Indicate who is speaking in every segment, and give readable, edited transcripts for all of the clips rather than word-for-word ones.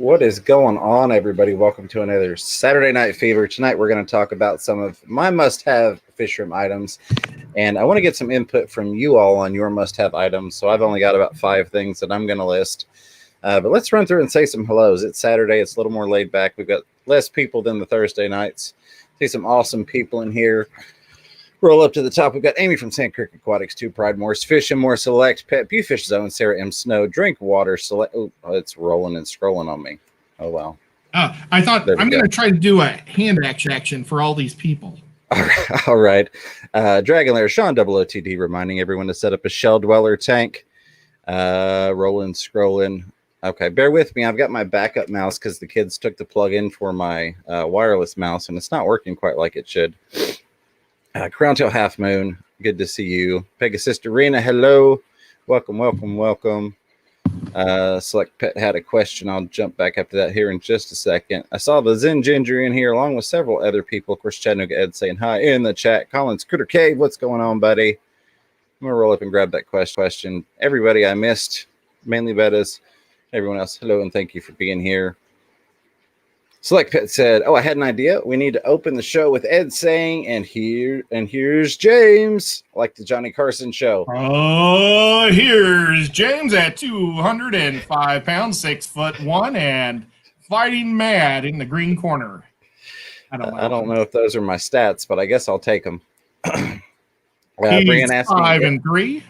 Speaker 1: What is going on, everybody? Welcome to another Saturday Night Fever. Tonight we're going to talk about some of my must-have fish room items, and I want to get some input from you all on your must-have items. So I've only got about 5 things that I'm going to list, but let's run through and say some hellos. It's Saturday. It's a little more laid back. We've got less people than the Thursday nights. See some awesome people in here. Roll up to the top. We've got Amy from Sand Creek Aquatics, 2 Pride Morse, Fish and More Select, Pet Pewfish Zone, Sarah M. Snow, Drink Water Select. Oh, it's rolling and scrolling on me. Oh, wow.
Speaker 2: I thought I'm going to try to do a hand action for all these people.
Speaker 1: All right. Dragon Lair, Sean OOTD, reminding everyone to set up a shell dweller tank. Rolling, scrolling. Okay, bear with me. I've got my backup mouse because the kids took the plug in for my wireless mouse, and it's not working quite like it should. Crowntail Half Moon, good to see you. Pegasus Arena, hello. Welcome, welcome, welcome. Select Pet had a question. I'll jump back up to that here in just a second. I saw the Zen Ginger in here along with several other people. Of course, Chattanooga Ed saying hi in the chat. Collins Critter Cave, what's going on, buddy? I'm going to roll up and grab that question. Everybody I missed, mainly Bettas, everyone else, hello and thank you for being here. Select Pet said, oh, I had an idea. We need to open the show with Ed saying, and here's James, like the Johnny Carson show.
Speaker 2: Here's James at 205 pounds, 6'1", and fighting mad in the green corner.
Speaker 1: I don't know if those are my stats, but I guess I'll take them.
Speaker 2: He's 5-3,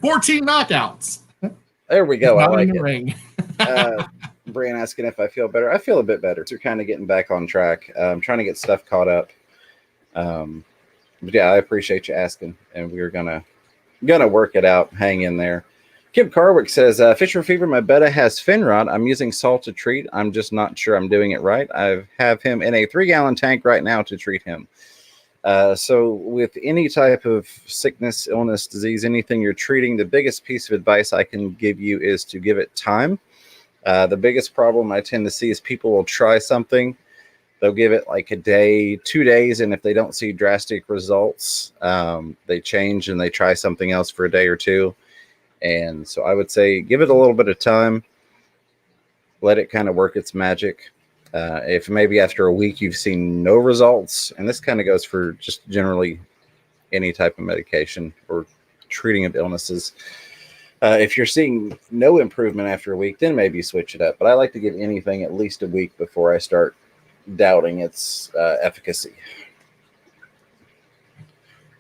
Speaker 2: 14 knockouts.
Speaker 1: There we go. I like
Speaker 2: it.
Speaker 1: Ring. Brian asking if I feel better. I feel a bit better. So we're kind of getting back on track. I'm trying to get stuff caught up. But yeah, I appreciate you asking, and we're gonna work it out. Hang in there. Kim Carwick says, Fisher Fever, my betta has fin rot. I'm using salt to treat. I'm just not sure I'm doing it right. I have him in a 3-gallon tank right now to treat him. So with any type of sickness, illness, disease, anything you're treating, the biggest piece of advice I can give you is to give it time. The biggest problem I tend to see is people will try something. They'll give it like a day, 2 days, and if they don't see drastic results, they change and they try something else for a day or two. And so I would say give it a little bit of time. Let it kind of work its magic. If maybe after a week you've seen no results, and this kind of goes for just generally any type of medication or treating of illnesses. If you're seeing no improvement after a week, then maybe switch it up. But I like to give anything at least a week before I start doubting its efficacy.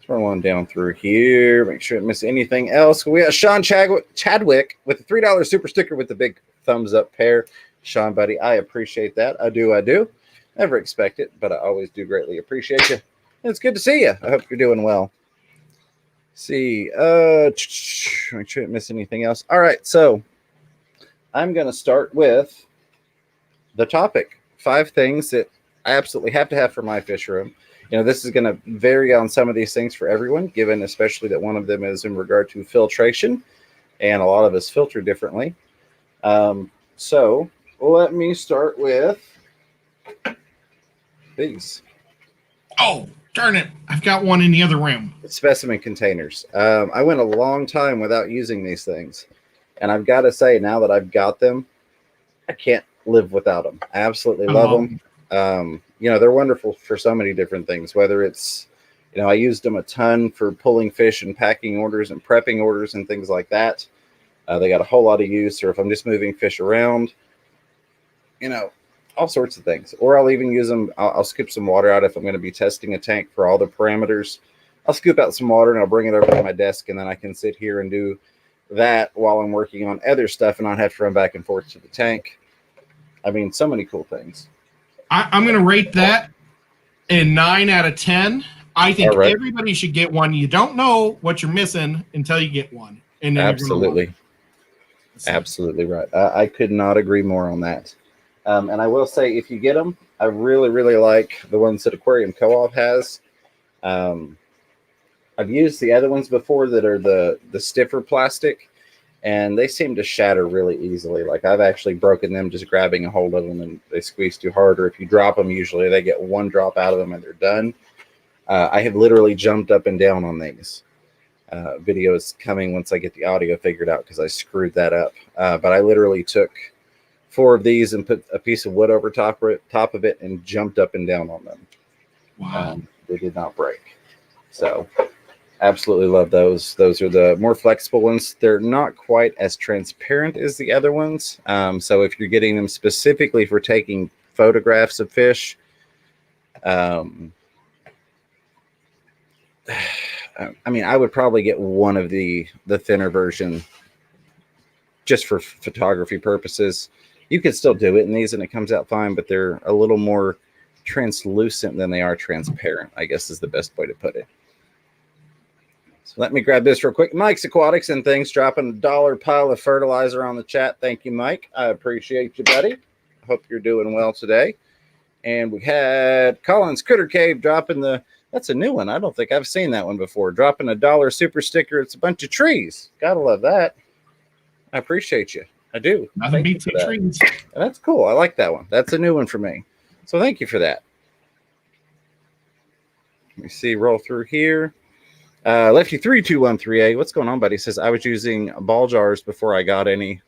Speaker 1: Scroll on down through here. Make sure I don't miss anything else. We got Sean Chadwick with a $3 super sticker with the big thumbs up pair. Sean, buddy, I appreciate that. I do. Never expect it, but I always do greatly appreciate you. It's good to see you. I hope you're doing well. See, make sure I didn't miss anything else. All right, so I'm going to start with the topic. 5 things that I absolutely have to have for my fish room. You know, this is going to vary on some of these things for everyone, given especially that one of them is in regard to filtration, and a lot of us filter differently. So let me start with these.
Speaker 2: Oh, darn it. I've got one in the other room.
Speaker 1: Specimen containers. I went a long time without using these things. And I've got to say, now that I've got them, I can't live without them. I absolutely love them. You know, they're wonderful for so many different things, whether it's, you know, I used them a ton for pulling fish and packing orders and prepping orders and things like that. They got a whole lot of use, or if I'm just moving fish around, you know, all sorts of things. Or I'll even use them. I'll scoop some water out if I'm going to be testing a tank for all the parameters. I'll scoop out some water and I'll bring it over to my desk, and then I can sit here and do that while I'm working on other stuff and not have to run back and forth to the tank. I mean, so many cool things.
Speaker 2: I'm going to rate that a 9 out of 10. I think everybody should get one. You don't know what you're missing until you get one. And then
Speaker 1: absolutely. Absolutely right. I could not agree more on that. And I will say, if you get them, I really, really like the ones that Aquarium Co-op has. I've used the other ones before that are the stiffer plastic, and they seem to shatter really easily. Like, I've actually broken them just grabbing a hold of them, and they squeeze too hard. Or if you drop them, usually they get one drop out of them and they're done. I have literally jumped up and down on these. Video is coming once I get the audio figured out because I screwed that up. But I literally took 4 of these and put a piece of wood over top of it and jumped up and down on them.
Speaker 2: Wow.
Speaker 1: They did not break. So absolutely love those. Those are the more flexible ones. They're not quite as transparent as the other ones. So if you're getting them specifically for taking photographs of fish, I mean, I would probably get one of the thinner version just for photography purposes. You could still do it in these and it comes out fine, but they're a little more translucent than they are transparent, I guess is the best way to put it. So let me grab this real quick. Mike's Aquatics and Things dropping $1 pile of fertilizer on the chat. Thank you, Mike. I appreciate you, buddy. Hope you're doing well today. And we had Collins Critter Cave dropping that's a new one. I don't think I've seen that one before. Dropping $1 super sticker. It's a bunch of trees. Gotta love that. I appreciate you. I do.
Speaker 2: Nothing beats the trees.
Speaker 1: And that's cool. I like that one. That's a new one for me. So thank you for that. Let me see. Roll through here. Lefty32138. What's going on, buddy? Says I was using ball jars before I got any.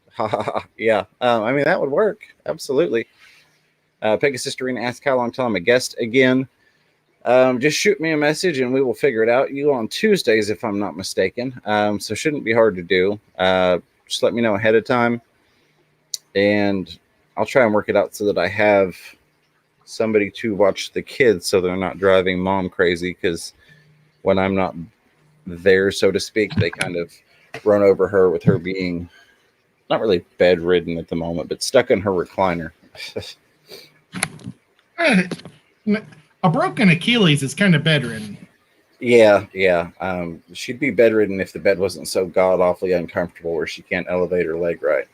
Speaker 1: Yeah. I mean, that would work. Absolutely. Pegasus Doreen asked how long till I'm a guest again. Just shoot me a message and we will figure it out. You on Tuesdays, if I'm not mistaken. So shouldn't be hard to do. Just let me know ahead of time. And I'll try and work it out so that I have somebody to watch the kids so they're not driving mom crazy, because when I'm not there, so to speak, they kind of run over her with her being not really bedridden at the moment, but stuck in her recliner.
Speaker 2: A broken Achilles is kind of bedridden.
Speaker 1: Yeah. She'd be bedridden if the bed wasn't so god-awfully uncomfortable where she can't elevate her leg right.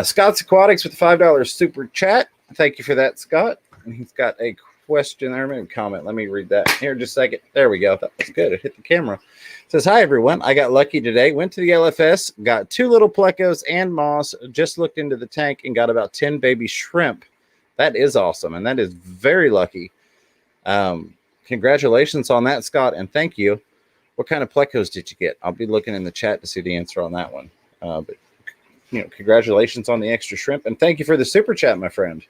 Speaker 1: Scott's Aquatics with the $5 super chat. Thank you for that, Scott. And he's got a question there, maybe comment. Let me read that here in just a second. There we go. That was good. It hit the camera. It says, hi, everyone. I got lucky today. Went to the LFS, got 2 little plecos and moss. Just looked into the tank and got about 10 baby shrimp. That is awesome, and that is very lucky. Congratulations on that, Scott, and thank you. What kind of plecos did you get? I'll be looking in the chat to see the answer on that one. But congratulations on the extra shrimp, and thank you for the super chat, my friend.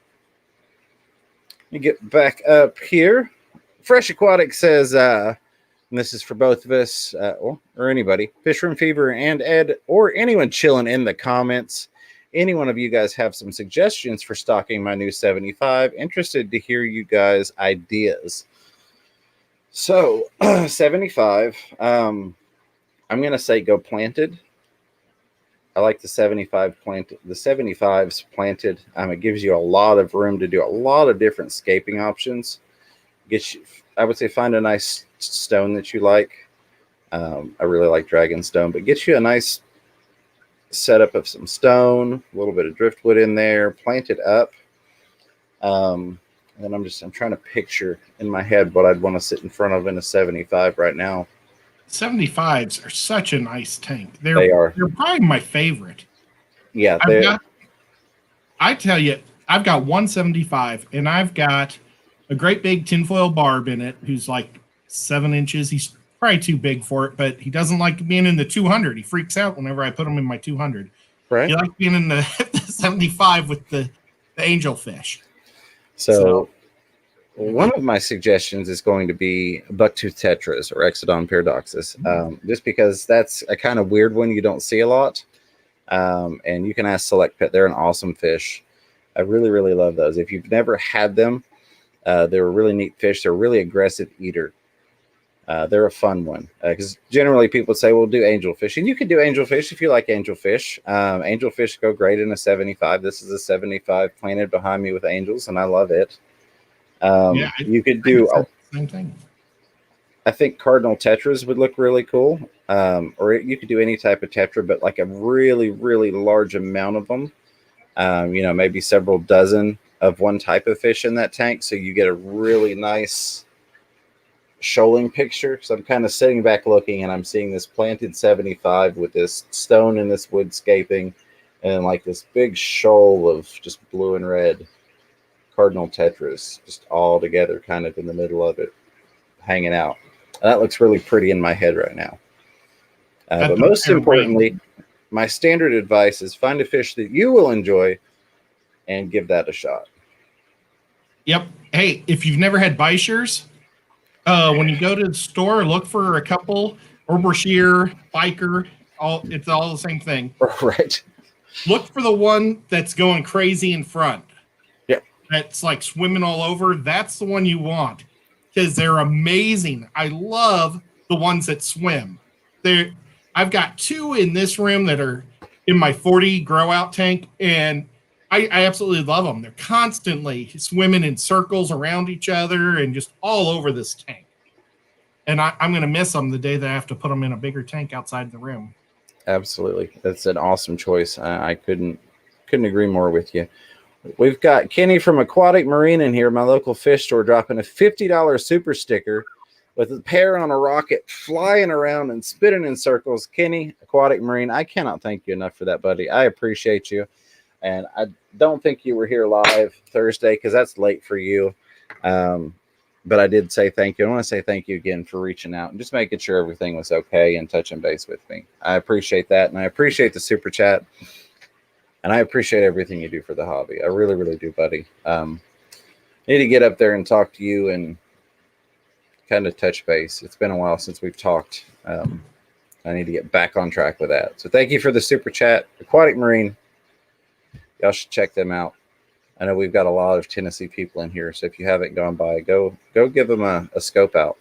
Speaker 1: Let me get back up here. Fresh Aquatic says, and this is for both of us, or anybody, Fish Room Fever and Ed, or anyone chilling in the comments. Any one of you guys have some suggestions for stocking my new 75? Interested to hear you guys' ideas. So, 75, I'm going to say go planted. I like the 75 planted. The 75's planted. It gives you a lot of room to do a lot of different scaping options. I would say find a nice stone that you like. I really like dragon stone, but get you a nice setup of some stone, a little bit of driftwood in there, plant it up. And then I'm trying to picture in my head what I'd want to sit in front of in a 75 right now.
Speaker 2: 75s are such a nice tank.
Speaker 1: They are.
Speaker 2: They're probably my favorite.
Speaker 1: Yeah.
Speaker 2: I tell you, I've got 175 and I've got a great big tinfoil barb in it who's like 7 inches. He's probably too big for it, but he doesn't like being in the 200. He freaks out whenever I put him in my 200.
Speaker 1: Right.
Speaker 2: He likes being in the 75 with the angelfish.
Speaker 1: So one of my suggestions is going to be bucktooth tetras or Exodon paradoxus, just because that's a kind of weird one you don't see a lot. And you can ask Select Pet. They're an awesome fish. I really, really love those. If you've never had them, they're a really neat fish. They're a really aggressive eater. They're a fun one because generally people say, well, do angelfish. And you can do angelfish if you like angelfish. Angelfish go great in a 75. This is a 75 planted behind me with angels, and I love it. You could do
Speaker 2: same thing.
Speaker 1: I think cardinal tetras would look really cool. Or you could do any type of tetra, but like a really, really large amount of them. Maybe several dozen of one type of fish in that tank. So you get a really nice shoaling picture. So I'm kind of sitting back looking and I'm seeing this planted 75 with this stone and this woodscaping and like this big shoal of just blue and red cardinal tetras just all together kind of in the middle of it hanging out. That looks really pretty in my head right now. But most importantly, my standard advice is find a fish that you will enjoy and give that a shot.
Speaker 2: Yep. Hey, if you've never had Beischers, when you go to the store, look for a couple, Oberschier, Biker, it's all the same thing.
Speaker 1: Right.
Speaker 2: Look for the one that's going crazy in front.
Speaker 1: Yeah.
Speaker 2: That's like swimming all over. That's the one you want because they're amazing. I love the ones that swim. I've got 2 in this room that are in my 40 grow out tank, and I absolutely love them. They're constantly swimming in circles around each other and just all over this tank. And I'm going to miss them the day that I have to put them in a bigger tank outside the room.
Speaker 1: Absolutely. That's an awesome choice. I couldn't agree more with you. We've got Kenny from Aquatic Marine in here, my local fish store, dropping a $50 super sticker with a pair on a rocket flying around and spinning in circles. Kenny, Aquatic Marine, I cannot thank you enough for that, buddy. I appreciate you. And I don't think you were here live Thursday because that's late for you. But I did say thank you. I want to say thank you again for reaching out and just making sure everything was okay and touching base with me. I appreciate that. And I appreciate the super chat. And I appreciate everything you do for the hobby. I really, really do, buddy. I need to get up there and talk to you and kind of touch base. It's been a while since we've talked. I need to get back on track with that. So thank you for the super chat. Aquatic Marine. Y'all should check them out. I know we've got a lot of Tennessee people in here, so if you haven't gone by, go give them a scope out.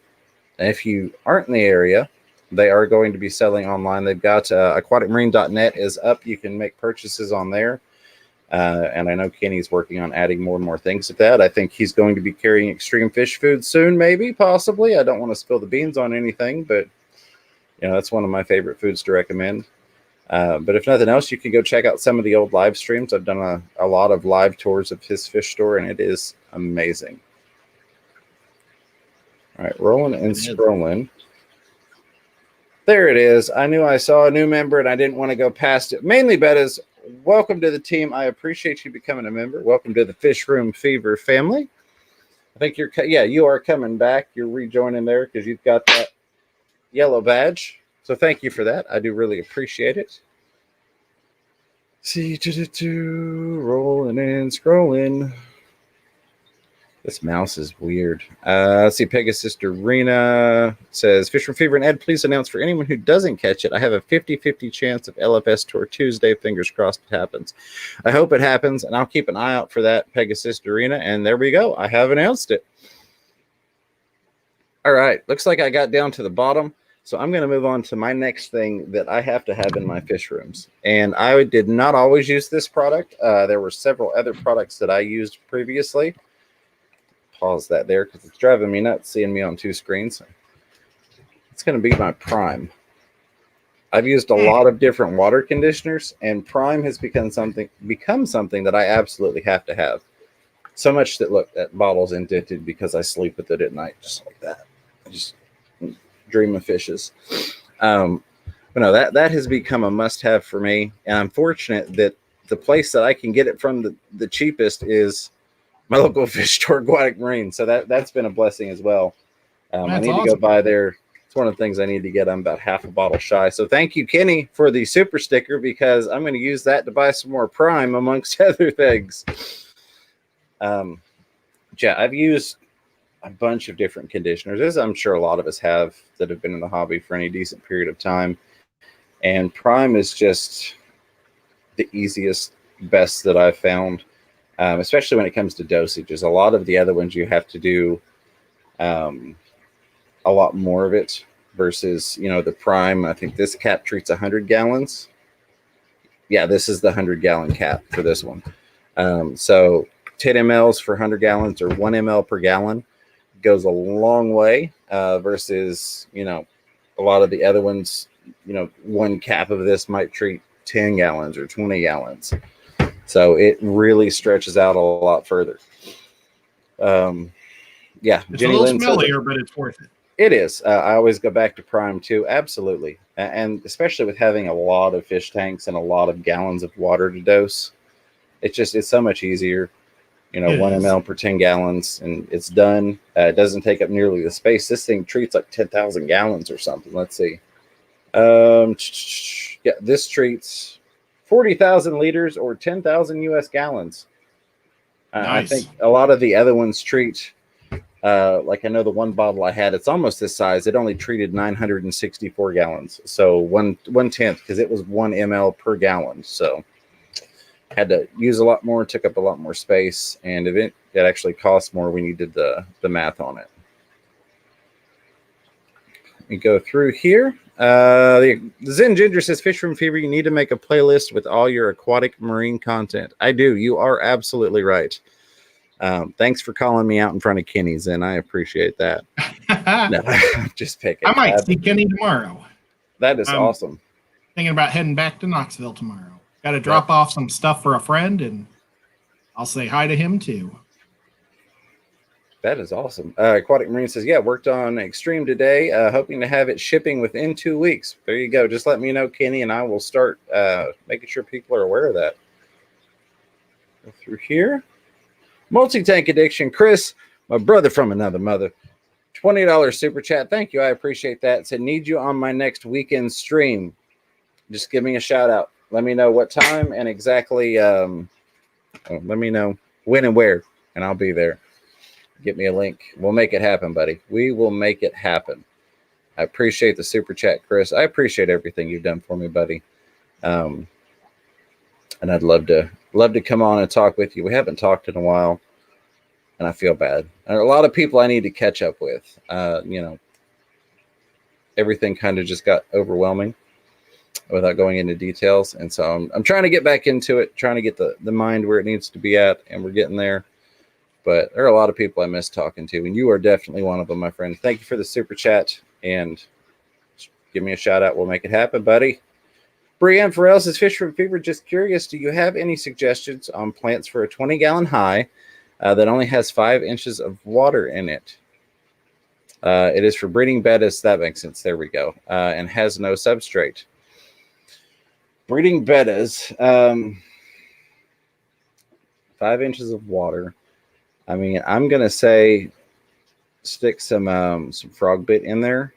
Speaker 1: And if you aren't in the area, they are going to be selling online. They've got aquaticmarine.net is up. You can make purchases on there. And I know Kenny's working on adding more and more things to that. I think he's going to be carrying extreme fish food soon, maybe, possibly. I don't want to spill the beans on anything, but that's one of my favorite foods to recommend. But if nothing else, you can go check out some of the old live streams. I've done a lot of live tours of his fish store, and it is amazing. All right, rolling and scrolling. There it is. I knew I saw a new member, and I didn't want to go past it. Mainly, Bettas, welcome to the team. I appreciate you becoming a member. Welcome to the Fish Room Fever family. I think you are coming back. You're rejoining there because you've got that yellow badge. So thank you for that. I do really appreciate it. See, rolling and scrolling. This mouse is weird. Let's see. Pegasus Arena says, Fish from Fever and Ed, please announce for anyone who doesn't catch it, I have a 50-50 chance of LFS Tour Tuesday. Fingers crossed it happens. I hope it happens, and I'll keep an eye out for that, Pegasus Arena. And there we go. I have announced it. All right. Looks like I got down to the bottom. So I'm going to move on to my next thing that I have to have in my fish rooms. And I did not always use this product. There were several other products that I used previously. Pause that there because it's driving me nuts seeing me on 2 screens. It's going to be my Prime. I've used a lot of different water conditioners, and Prime has become something that I absolutely have to have. So much that, look, that bottle's indented because I sleep with it at night, just like that. I just dream of fishes. But no, that has become a must-have for me, and I'm fortunate that the place that I can get it from the cheapest is my local fish store, Aquatic Marine. So that's been a blessing as well. I need to go by there. It's one of the things I need to get. I'm about half a bottle shy. So thank you, Kenny, for the super sticker, because I'm going to use that to buy some more Prime, amongst other things. Yeah, I've used a bunch of different conditioners, as I'm sure a lot of us have that have been in the hobby for any decent period of time. And Prime is just the easiest, best that I've found, especially when it comes to dosages. A lot of the other ones you have to do a lot more of it versus, the Prime. I think this cap treats 100 gallons. Yeah, this is the 100-gallon cap for this one. So 10 mLs for 100 gallons or 1 ml per gallon goes a long way versus, a lot of the other ones, one cap of this might treat 10 gallons or 20 gallons. So it really stretches out a lot further. Yeah.
Speaker 2: It's Jenny a little smellier, but it's worth it.
Speaker 1: It is. I always go back to Prime too. Absolutely. And especially with having a lot of fish tanks and a lot of gallons of water to dose, it's so much easier. 1 ml per 10 gallons, and it's done. It doesn't take up nearly the space. This thing treats like 10,000 gallons or something. Let's see. Yeah, this treats 40,000 liters or 10,000 US gallons. I think
Speaker 2: Nice.
Speaker 1: a lot of the other ones treat, like I know the one bottle I had, it's almost this size. It only treated 964 gallons. So one tenth, because it was 1 ml per gallon. So had to use a lot more, took up a lot more space, and it actually cost more when you did the math on it. Let me go through here. The Zen Ginger says, Fish Room Fever, you need to make a playlist with all your aquatic marine content. I do. You are absolutely right. Thanks for calling me out in front of Kenny, Zen. I appreciate that. No, I'm just picking.
Speaker 2: I might see Kenny tomorrow.
Speaker 1: That is awesome.
Speaker 2: Thinking about heading back to Knoxville tomorrow. Got to drop off some stuff for a friend, and I'll say hi to him too.
Speaker 1: That is awesome. Aquatic Marine says, yeah, worked on Extreme today, hoping to have it shipping within 2 weeks. There you go. Just let me know, Kenny, and I will start making sure people are aware of that. Go through here. Multi-tank addiction. Chris, my brother from another mother. $20 super chat. Thank you. I appreciate that. Said, need you on my next weekend stream. Just give me a shout out. Let me know what time and exactly. Let me know when and where, and I'll be there. Get me a link. We'll make it happen, buddy. We will make it happen. I appreciate the super chat, Chris. I appreciate everything you've done for me, buddy. And I'd love to come on and talk with you. We haven't talked in a while, and I feel bad. And a lot of people I need to catch up with. Everything kind of just got overwhelming without going into details. And so I'm trying to get back into it, trying to get the mind where it needs to be at, and we're getting there. But there are a lot of people I miss talking to, and you are definitely one of them, my friend. Thank you for the super chat, and give me a shout out. We'll make it happen, buddy. Brianne Farrell says, Fish Room Fever, just curious, do you have any suggestions on plants for a 20-gallon high that only has 5 inches of water in it? It is for breeding bettas. That makes sense. There we go. And has no substrate. Breeding bettas, 5 inches of water. I mean, I'm going to say stick some frog bit in there.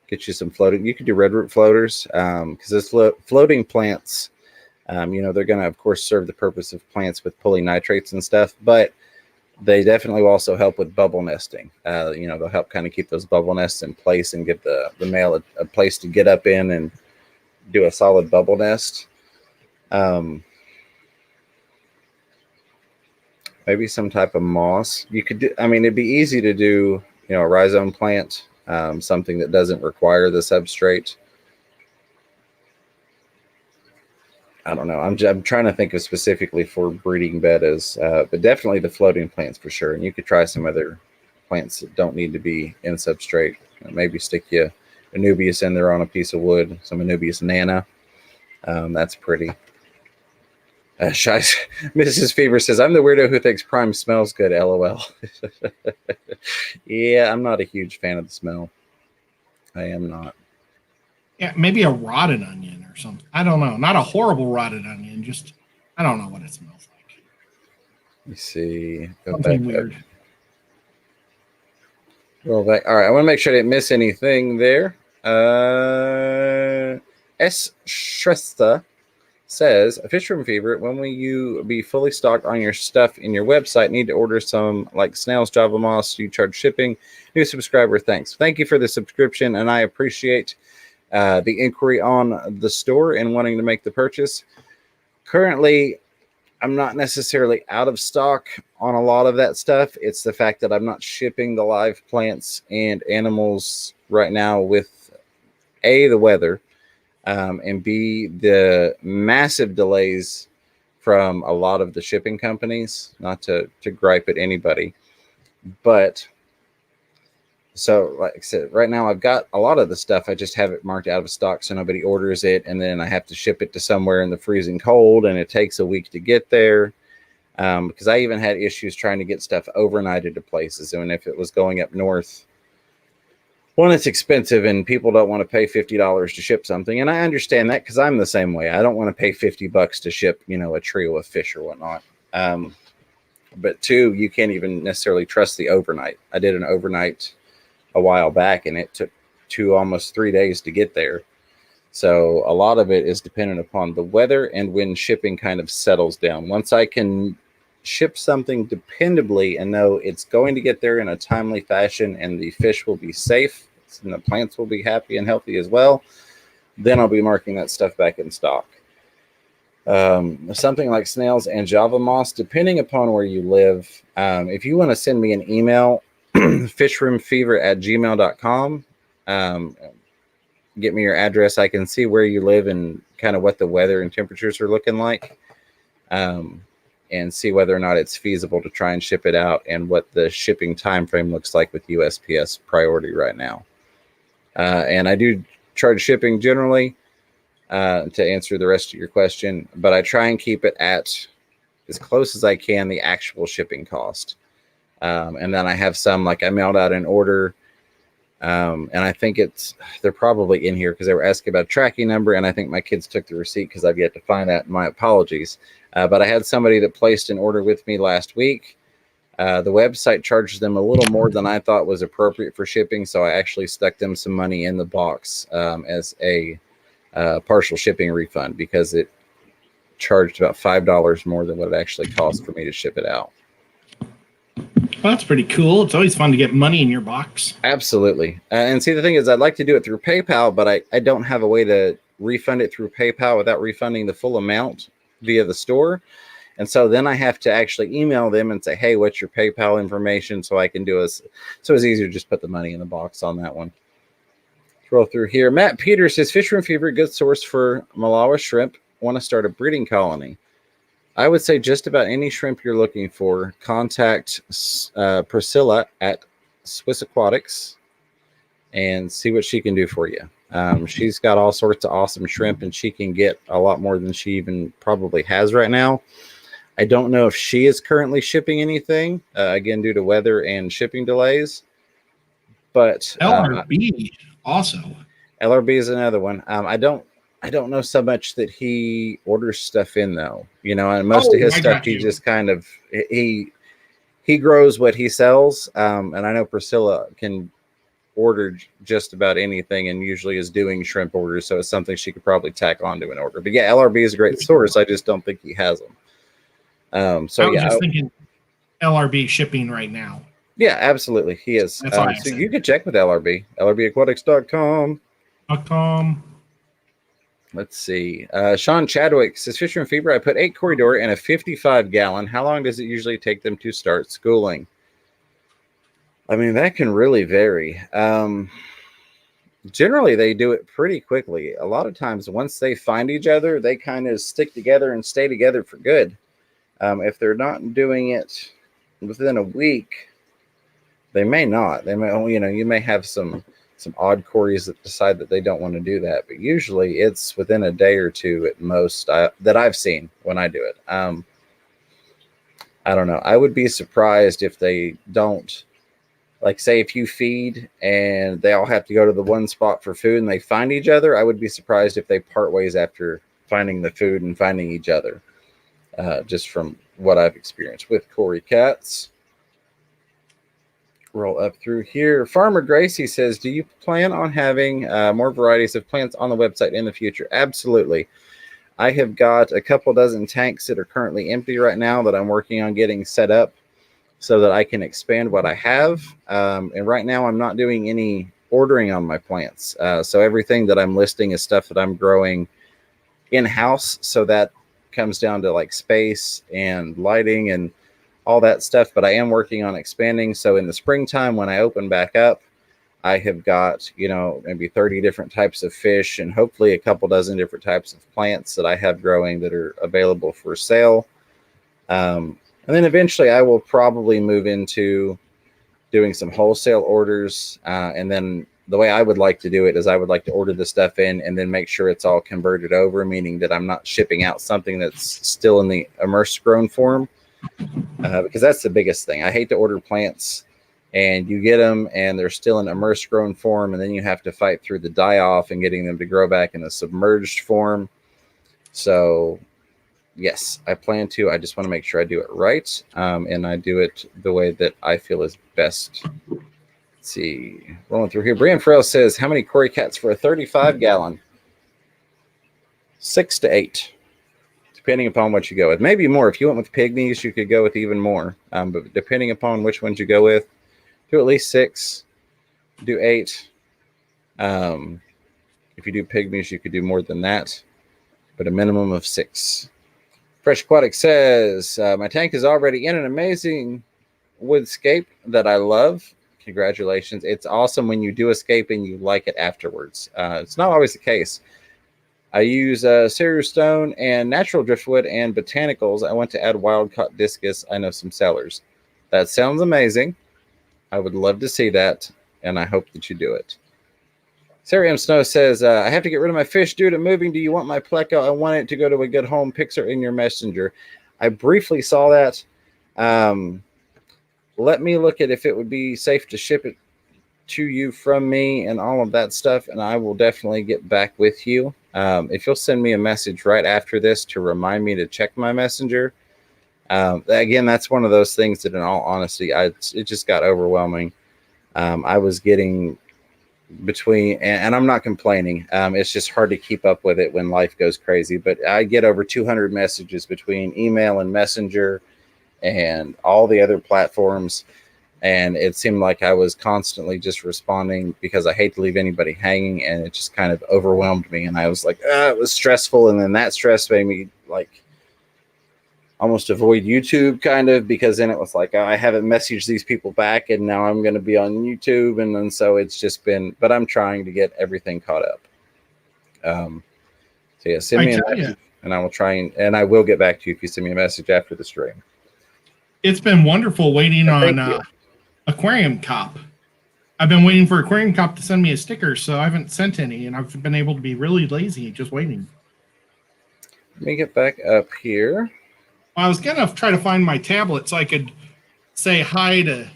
Speaker 1: Get you some floating. You could do red root floaters because those floating plants, they're going to, of course, serve the purpose of plants with pulling nitrates and stuff, but they definitely will also help with bubble nesting. They'll help kind of keep those bubble nests in place and give the male a place to get up in and do a solid bubble nest. Maybe some type of moss. You could do, it'd be easy to do, a rhizome plant, something that doesn't require the substrate. I don't know. I'm trying to think of specifically for breeding bettas, but definitely the floating plants for sure. And you could try some other plants that don't need to be in substrate. Maybe stick you Anubias in there on a piece of wood, some Anubias nana. That's pretty. Mrs. Fever says, I'm the weirdo who thinks Prime smells good, LOL. Yeah, I'm not a huge fan of the smell. I am not.
Speaker 2: Yeah, maybe a rotted onion or something. I don't know. Not a horrible rotted onion. Just, I don't know what it smells like.
Speaker 1: Let me see.
Speaker 2: Something weird.
Speaker 1: All right. I want to make sure I didn't miss anything there. S. Shrestha says, a Fish Room Fever, when will you be fully stocked on your stuff in your website? Need to order some like snails, Java moss. You charge shipping. New subscriber, thanks. Thank you for the subscription, and I appreciate the inquiry on the store and wanting to make the purchase. Currently, I'm not necessarily out of stock on a lot of that stuff. It's the fact that I'm not shipping the live plants and animals right now with A, the weather, and B, the massive delays from a lot of the shipping companies. Not to gripe at anybody, but so like I said, right now I've got a lot of the stuff. I just have it marked out of stock so nobody orders it, and then I have to ship it to somewhere in the freezing cold, and it takes a week to get there. Because I even had issues trying to get stuff overnighted to places, and if it was going up north, one, it's expensive and people don't want to pay $50 to ship something. And I understand that because I'm the same way. I don't want to pay $50 to ship, a trio of fish or whatnot. But two, you can't even necessarily trust the overnight. I did an overnight a while back and it took almost 3 days to get there. So a lot of it is dependent upon the weather and when shipping kind of settles down. Once I can ship something dependably and know it's going to get there in a timely fashion and the fish will be safe and the plants will be happy and healthy as well, then I'll be marking that stuff back in stock. Something like snails and Java moss, depending upon where you live. If you want to send me an email, fishroomfever@gmail.com, get me your address. I can see where you live and kind of what the weather and temperatures are looking like, and see whether or not it's feasible to try and ship it out and what the shipping time frame looks like with USPS priority right now. And I do charge shipping generally, to answer the rest of your question, but I try and keep it at as close as I can the actual shipping cost. And then I have some, like I mailed out an order, and I think they're probably in here because they were asking about a tracking number, and I think my kids took the receipt because I've yet to find that. My apologies. But I had somebody that placed an order with me last week. The website charges them a little more than I thought was appropriate for shipping, so I actually stuck them some money in the box as a partial shipping refund because it charged about $5 more than what it actually cost for me to ship it out.
Speaker 2: Well, that's pretty cool. It's always fun to get money in your box.
Speaker 1: Absolutely. And see, the thing is, I'd like to do it through PayPal, but I don't have a way to refund it through PayPal without refunding the full amount via the store. And so then I have to actually email them and say, hey, what's your PayPal information? So I can do it. So it's easier to just put the money in the box on that one. Scroll through here. Matt Peters says, Fish Room Fever, good source for Malawi shrimp. Want to start a breeding colony? I would say just about any shrimp you're looking for, contact Priscilla at Swiss Aquatics and see what she can do for you. She's got all sorts of awesome shrimp, and she can get a lot more than she even probably has right now. I don't know if she is currently shipping anything, again, due to weather and shipping delays. But
Speaker 2: LRB also.
Speaker 1: LRB is another one. I don't know so much that he orders stuff in though, and most of his stuff he just kind of he grows what he sells. And I know Priscilla can order just about anything and usually is doing shrimp orders, so it's something she could probably tack onto an order. But yeah, LRB is a great source. I just don't think he has them. I was just
Speaker 2: thinking LRB shipping right now.
Speaker 1: Yeah, absolutely. He is. So you could check with LRB, lrbaquatics.com. Let's see. Sean Chadwick says, Fisher and Fever, I put 8 Corridor in a 55-gallon. How long does it usually take them to start schooling? I mean, that can really vary. Generally, they do it pretty quickly. A lot of times, once they find each other, they kind of stick together and stay together for good. If they're not doing it within a week, they may not. They may, you may have some odd Corys that decide that they don't want to do that. But usually it's within a day or two at most that I've seen when I do it. I don't know. I would be surprised if they don't, like say if you feed and they all have to go to the one spot for food and they find each other, I would be surprised if they part ways after finding the food and finding each other, just from what I've experienced with Cory cats. Roll up through here. Farmer Gracie says, do you plan on having more varieties of plants on the website in the future? Absolutely. I have got a couple dozen tanks that are currently empty right now that I'm working on getting set up so that I can expand what I have. And right now I'm not doing any ordering on my plants. So everything that I'm listing is stuff that I'm growing in-house. So that comes down to like space and lighting and all that stuff, but I am working on expanding. So in the springtime, when I open back up, I have got, maybe 30 different types of fish and hopefully a couple dozen different types of plants that I have growing that are available for sale. And then eventually I will probably move into doing some wholesale orders. And then the way I would like to do it is I would like to order the stuff in and then make sure it's all converted over, meaning that I'm not shipping out something that's still in the immersed grown form. Because that's the biggest thing. I hate to order plants and you get them and they're still in immersed grown form, and then you have to fight through the die-off and getting them to grow back in a submerged form. So yes, I plan to. I just want to make sure I do it right, and I do it the way that I feel is best. Let's see. Rolling through here. Brian Farrell says, how many Cory cats for a 35-gallon? 6 to 8. depending upon what you go with. Maybe more. If you went with pygmies, you could go with even more. But depending upon which ones you go with, do at least 6, do 8. If you do pygmies, you could do more than that, but a minimum of 6. Fresh Aquatic says, my tank is already in an amazing woodscape that I love. Congratulations. It's awesome when you do escape and you like it afterwards. It's not always the case. I use cereal stone and natural driftwood and botanicals. I want to add wild caught discus. I know some sellers. That sounds amazing. I would love to see that, and I hope that you do it. Sarah M. Snow says, I have to get rid of my fish due to moving. Do you want my pleco? I want it to go to a good home. Picture in your messenger. I briefly saw that. Let me look at if it would be safe to ship it to you from me and all of that stuff, and I will definitely get back with you. If you'll send me a message right after this to remind me to check my messenger. Again, that's one of those things that, in all honesty, it just got overwhelming. I was getting between, and I'm not complaining. It's just hard to keep up with it when life goes crazy. But I get over 200 messages between email and messenger and all the other platforms. And it seemed like I was constantly just responding because I hate to leave anybody hanging. And it just kind of overwhelmed me. And I was like, it was stressful. And then that stress made me like almost avoid YouTube kind of, because then it was like, I haven't messaged these people back and now I'm going to be on YouTube. And then so it's just been, but I'm trying to get everything caught up. So yeah, send me a message and I will try and I will get back to you if you send me a message after the stream.
Speaker 2: It's been wonderful waiting on Aquarium Cop. I've been waiting for Aquarium Cop to send me a sticker, so I haven't sent any, and I've been able to be really lazy just waiting.
Speaker 1: Let me get back up here.
Speaker 2: I was going to try to find my tablet so I could say hi to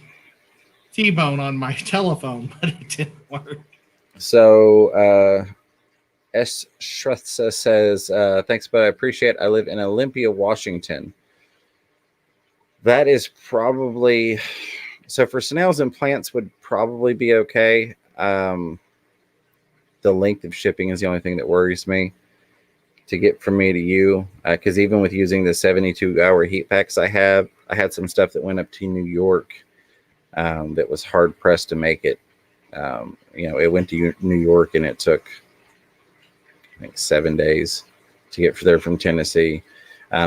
Speaker 2: T-Bone on my telephone, but it didn't work.
Speaker 1: So, S. Shrestha says, thanks, but I appreciate it. I live in Olympia, Washington. That is probably... So for snails and plants would probably be okay. The length of shipping is the only thing that worries me to get from me to you. Because even with using the 72-hour heat packs I had some stuff that went up to New York that was hard pressed to make it. It went to New York and it took, I think, 7 days to get there from Tennessee.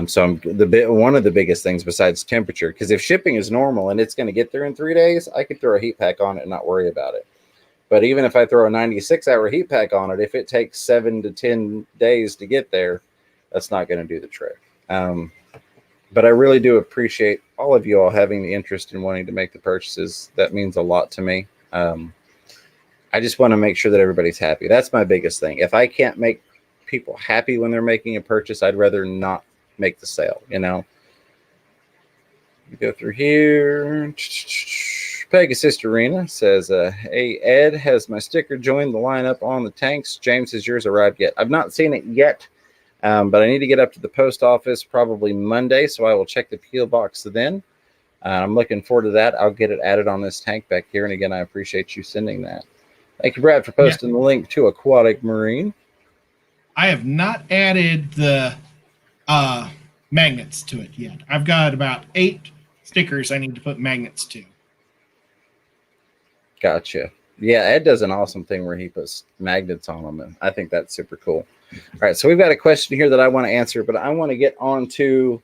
Speaker 1: So one of the biggest things besides temperature, because if shipping is normal and it's going to get there in 3 days, I could throw a heat pack on it and not worry about it. But even if I throw a 96-hour heat pack on it, if it takes 7 to 10 days to get there, that's not going to do the trick. But I really do appreciate all of you all having the interest in wanting to make the purchases. That means a lot to me. I just want to make sure that everybody's happy. That's my biggest thing. If I can't make people happy when they're making a purchase, I'd rather not make the sale, You go through here. Pegasus Arena says, hey, Ed, has my sticker joined the lineup on the tanks? James, has yours arrived yet? I've not seen it yet, but I need to get up to the post office probably Monday, so I will check the PO box then. I'm looking forward to that. I'll get it added on this tank back here, and again, I appreciate you sending that. Thank you, Brad, for posting the link to Aquatic Marine.
Speaker 2: I have not added the magnets to it yet. I've got about 8 stickers I need to put magnets to.
Speaker 1: Gotcha. Yeah, Ed does an awesome thing where he puts magnets on them, and I think that's super cool. All right, so we've got a question here that I want to answer, but I want to get on to,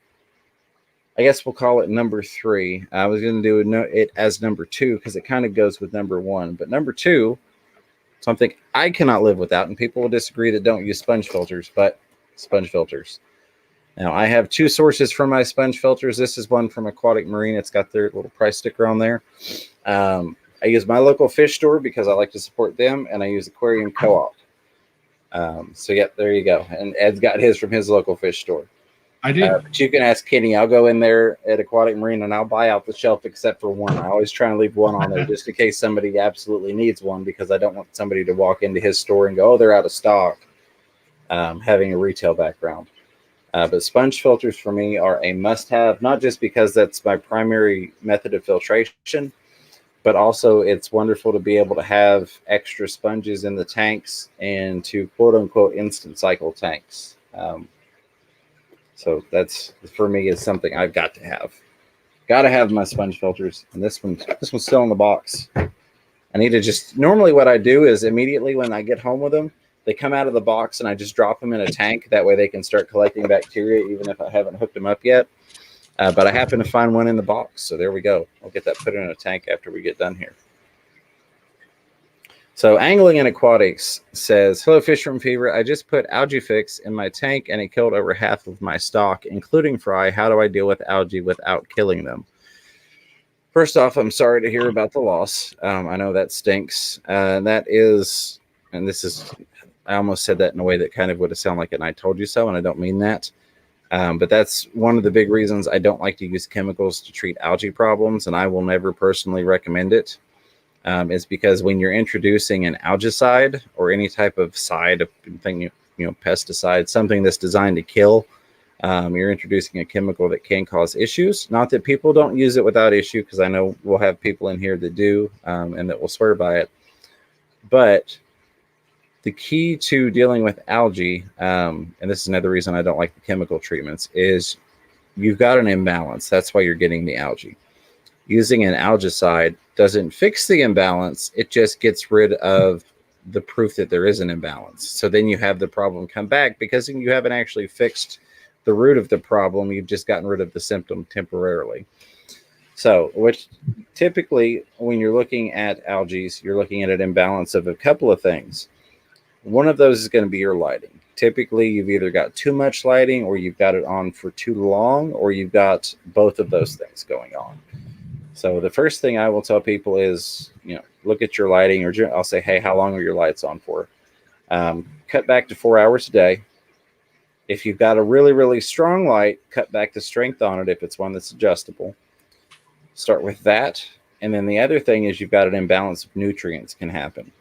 Speaker 1: I guess we'll call it number 3. I was going to do it as number 2 because it kind of goes with number 1, but number 2, something I cannot live without, and people will disagree that don't use sponge filters, but sponge filters. Now, I have 2 sources for my sponge filters. This is one from Aquatic Marine. It's got their little price sticker on there. I use my local fish store because I like to support them, and I use Aquarium Co-op. So, yeah, there you go. And Ed's got his from his local fish store.
Speaker 2: I do.
Speaker 1: But you can ask Kenny. I'll go in there at Aquatic Marine, and I'll buy out the shelf except for one. I always try and leave one on there just in case somebody absolutely needs one, because I don't want somebody to walk into his store and go, oh, they're out of stock, having a retail background. But sponge filters for me are a must-have, not just because that's my primary method of filtration, but also it's wonderful to be able to have extra sponges in the tanks and to quote-unquote instant cycle tanks. So that's, for me, is something I've got to have. Got to have my sponge filters, and this one's still in the box. I need to just, normally what I do is immediately when I get home with them, they come out of the box and I just drop them in a tank. That way they can start collecting bacteria even if I haven't hooked them up yet. But I happen to find one in the box. So there we go. I'll get that put in a tank after we get done here. So Angling and Aquatics says, hello, Fisherman Fever. I just put algae fix in my tank and it killed over half of my stock, including fry. How do I deal with algae without killing them? First off, I'm sorry to hear about the loss. I know that stinks. That is, and this is, I almost said that in a way that kind of would have sounded like an I told you so, and I don't mean that. But that's one of the big reasons I don't like to use chemicals to treat algae problems, and I will never personally recommend it. Is because when you're introducing an algicide or any type of side of thing, pesticide, something that's designed to kill, you're introducing a chemical that can cause issues. Not that people don't use it without issue, because I know we'll have people in here that do and that will swear by it. But the key to dealing with algae, and this is another reason I don't like the chemical treatments, is you've got an imbalance. That's why you're getting the algae. Using an algicide doesn't fix the imbalance. It just gets rid of the proof that there is an imbalance. So then you have the problem come back because you haven't actually fixed the root of the problem. You've just gotten rid of the symptom temporarily. So, which typically when you're looking at algae, you're looking at an imbalance of a couple of things. One of those is going to be your lighting. Typically, you've either got too much lighting, or you've got it on for too long, or you've got both of those things going on. So the first thing I will tell people is, look at your lighting, or I'll say, hey, how long are your lights on for? Cut back to 4 hours a day. If you've got a really, really strong light, cut back the strength on it if it's one that's adjustable. Start with that. And then the other thing is you've got an imbalance of nutrients can happen.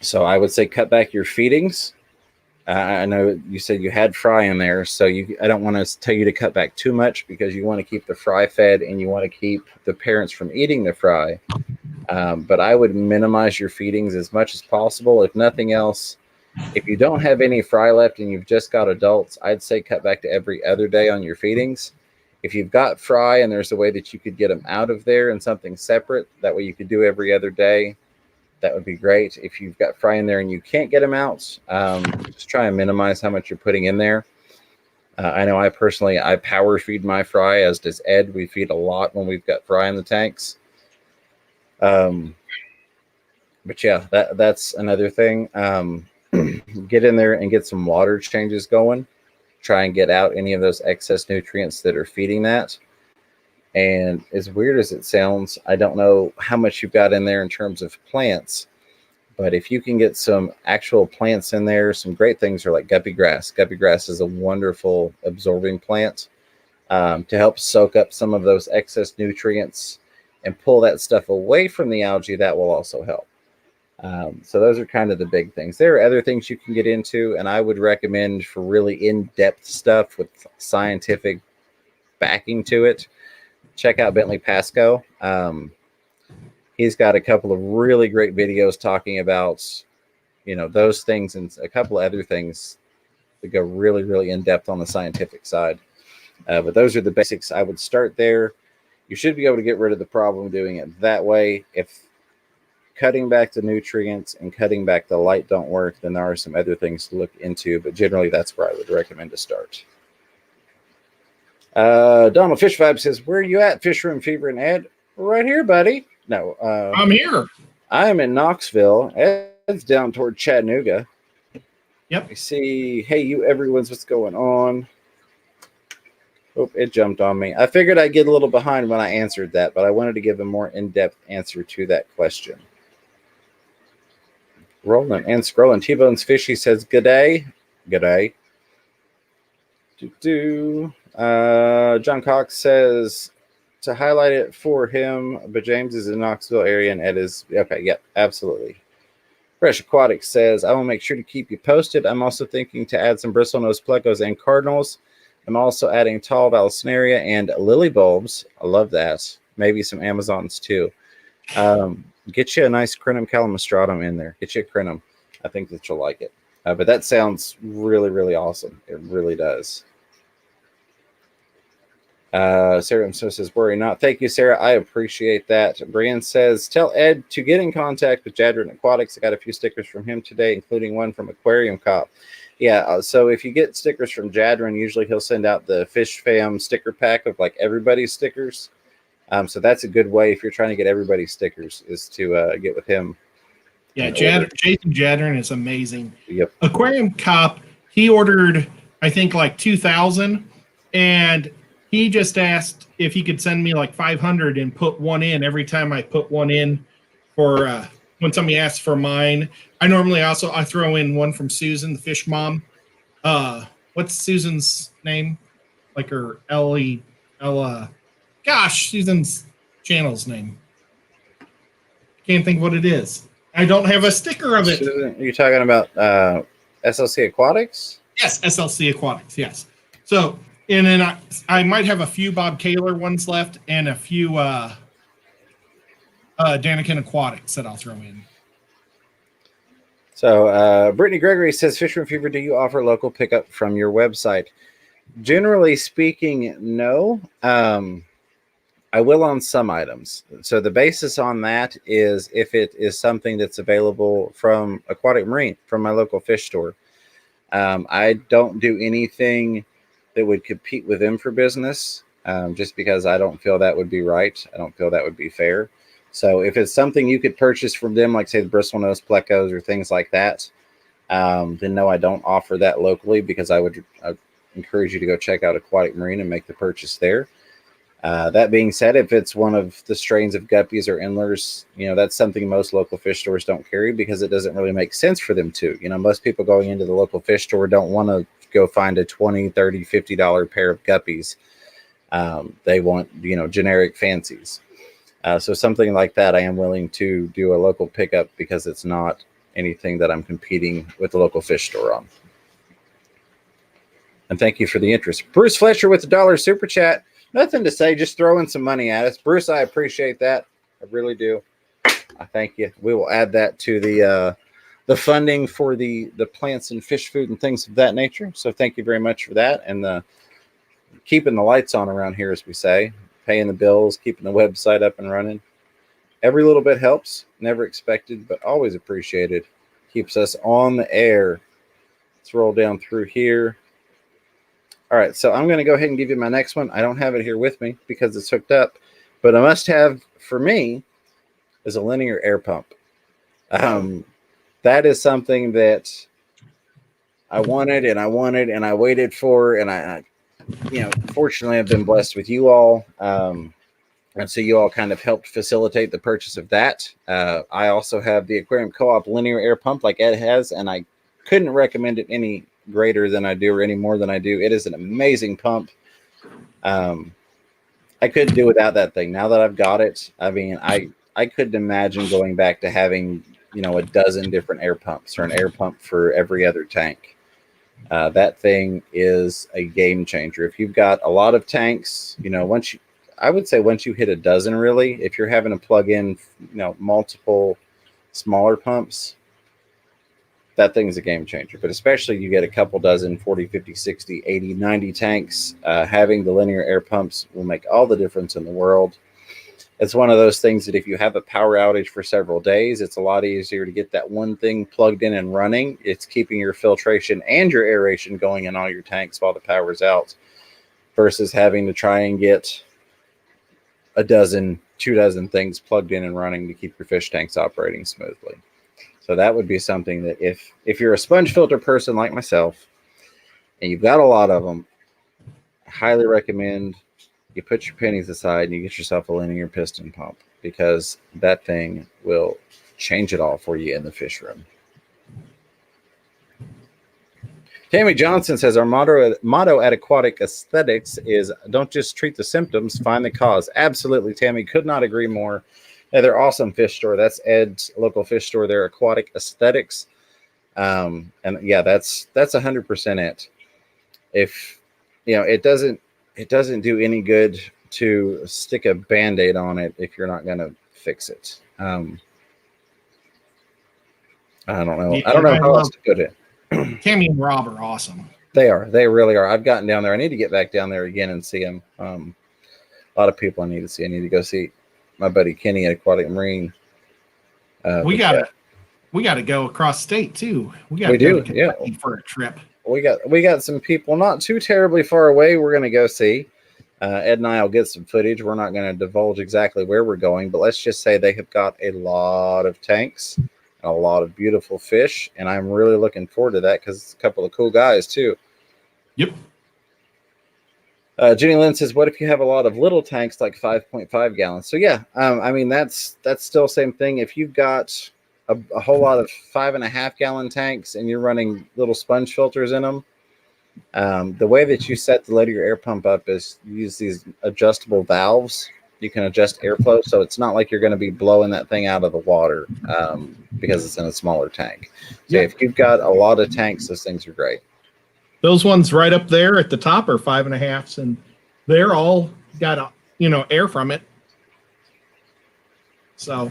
Speaker 1: So I would say cut back your feedings. I know you said you had fry in there, so I don't want to tell you to cut back too much, because you want to keep the fry fed and you want to keep the parents from eating the fry. But I would minimize your feedings as much as possible. If nothing else, if you don't have any fry left and you've just got adults, I'd say cut back to every other day on your feedings. If you've got fry and there's a way that you could get them out of there and something separate, that way you could do every other day, that would be great. If you've got fry in there and you can't get them out, just try and minimize how much you're putting in there. I know I power feed my fry, as does Ed. We feed a lot when we've got fry in the tanks. But yeah, that's another thing. Get in there and get some water changes going. Try and get out any of those excess nutrients that are feeding that. And as weird as it sounds, I don't know how much you've got in there in terms of plants, but if you can get some actual plants in there, some great things are like guppy grass. Guppy grass is a wonderful absorbing plant to help soak up some of those excess nutrients and pull that stuff away from the algae. That will also help. So those are kind of the big things. There are other things you can get into, and I would recommend, for really in-depth stuff with scientific backing to it, check out Bentley Pasco. He's got a couple of really great videos talking about, those things and a couple of other things that go really, really in depth on the scientific side. But those are the basics. I would start there. You should be able to get rid of the problem doing it that way. If cutting back the nutrients and cutting back the light don't work, then there are some other things to look into. But generally, that's where I would recommend to start. Donald Fish Vibe says, where are you at, Fisherman Fever and Ed? Right here, buddy. No,
Speaker 2: I'm here.
Speaker 1: I am in Knoxville. Ed's down toward Chattanooga.
Speaker 2: Yep.
Speaker 1: I see. Hey, you everyone's, what's going on? Oh, it jumped on me. I figured I'd get a little behind when I answered that, but I wanted to give a more in-depth answer to that question. Rolling and scrolling. T-Bones Fishy says, good day. Good day. John Cox says to highlight it for him, but James is in Knoxville area and Ed is okay. Yep, absolutely. Fresh Aquatic says, I will make sure to keep you posted. I'm also thinking to add some bristlenose plecos and cardinals. I'm also adding tall vallisneria and lily bulbs. I love that. Maybe some Amazons too. Get you a nice crinum calamastratum in there. Get you a crinum. I think that you'll like it. But that sounds really, really awesome. It really does. Sarah himself says, worry not. Thank you, Sarah. I appreciate that. Brian says, tell Ed to get in contact with Jadron Aquatics. I got a few stickers from him today, including one from Aquarium Cop. Yeah, so if you get stickers from Jadron, usually he'll send out the Fish Fam sticker pack of like everybody's stickers. So that's a good way if you're trying to get everybody's stickers is to get with him.
Speaker 2: Yeah, Jason Jadron is amazing.
Speaker 1: Yep.
Speaker 2: Aquarium Cop, he ordered, I think, like 2,000, and he just asked if he could send me like 500 and put one in every time I put one in for when somebody asks for mine. I normally I throw in one from Susan, the fish mom. What's Susan's name? Like her Susan's channel's name. Can't think what it is. I don't have a sticker of it.
Speaker 1: Susan, are you talking about SLC Aquatics?
Speaker 2: Yes, SLC Aquatics, yes. So, and then I might have a few Bob Kaler ones left and a few Daniken Aquatics that I'll throw in.
Speaker 1: So, Brittany Gregory says, Fisherman Fever, do you offer local pickup from your website? Generally speaking, no. I will on some items. So the basis on that is if it is something that's available from Aquatic Marine, from my local fish store. I don't do anything that would compete with them for business, just because I don't feel that would be right. I don't feel that would be fair. So if it's something you could purchase from them, like say the bristlenose plecos or things like that, then no, I don't offer that locally because I'd encourage you to go check out Aquatic Marine and make the purchase there. That being said, if it's one of the strains of guppies or endlers, that's something most local fish stores don't carry because it doesn't really make sense for them to. Most people going into the local fish store don't want to go find a $20, $30, $50 pair of guppies. They want, generic fancies. So something like that, I am willing to do a local pickup because it's not anything that I'm competing with the local fish store on. And thank you for the interest. Bruce Fletcher with the $1 super chat. Nothing to say, just throwing some money at us. Bruce, I appreciate that. I really do. I thank you. We will add that to the funding for the plants and fish food and things of that nature. So thank you very much for that. And keeping the lights on around here, as we say, paying the bills, keeping the website up and running. Every little bit helps. Never expected, but always appreciated. Keeps us on the air. Let's roll down through here. All right, so I'm going to go ahead and give you my next one. I don't have it here with me because it's hooked up, but a must-have for me is a linear air pump. That is something that I wanted and I waited for, and I fortunately I've been blessed with you all, and so you all kind of helped facilitate the purchase of that. I also have the Aquarium Co-op linear air pump like Ed has, and I couldn't recommend it any greater than I do or any more than I do. It is an amazing pump. I couldn't do without that thing. Now that I've got it, I mean, I couldn't imagine going back to having, a dozen different air pumps or an air pump for every other tank. That thing is a game changer. If you've got a lot of tanks, I would say once you hit a dozen, really, if you're having to plug in, multiple smaller pumps, that thing's a game changer. But especially you get a couple dozen, 40, 50, 60, 80, 90 tanks, having the linear air pumps will make all the difference in the world. It's one of those things that if you have a power outage for several days, it's a lot easier to get that one thing plugged in and running. It's keeping your filtration and your aeration going in all your tanks while the power's out versus having to try and get a dozen, 2 dozen things plugged in and running to keep your fish tanks operating smoothly. So that would be something that if you're a sponge filter person like myself and you've got a lot of them, I highly recommend you put your pennies aside and you get yourself a linear piston pump because that thing will change it all for you in the fish room. Tammy Johnson says our motto at Aquatic Aesthetics is don't just treat the symptoms, find the cause. Absolutely, Tammy. Could not agree more. Yeah, they're awesome fish store. That's Ed's local fish store. They're Aquatic Aesthetics. And yeah, that's 100% it. If it doesn't do any good to stick a Band-Aid on it if you're not going to fix it. I don't know. I don't know how else to put it.
Speaker 2: Tammy and Rob are awesome.
Speaker 1: They are. They really are. I've gotten down there. I need to get back down there again and see them. A lot of people I need to see. I need to go see my buddy Kenny at Aquatic Marine.
Speaker 2: We got to go across state too. We got to
Speaker 1: do,
Speaker 2: go to Kentucky for a trip.
Speaker 1: We got some people not too terribly far away. We're going to go see. Ed and I will get some footage. We're not going to divulge exactly where we're going, but let's just say they have got a lot of tanks and a lot of beautiful fish, and I'm really looking forward to that because it's a couple of cool guys too.
Speaker 2: Yep.
Speaker 1: Jenny Lynn says, "What if you have a lot of little tanks like 5.5 gallons?" So yeah, I mean that's still same thing. If you've got a whole lot of 5.5 gallon tanks and you're running little sponge filters in them, the way that you set the lid of your air pump up is you use these adjustable valves. You can adjust airflow, so it's not like you're going to be blowing that thing out of the water because it's in a smaller tank. So if you've got a lot of tanks, those things are great.
Speaker 2: Those ones right up there at the top are 5.5s, and they're all got air from it. So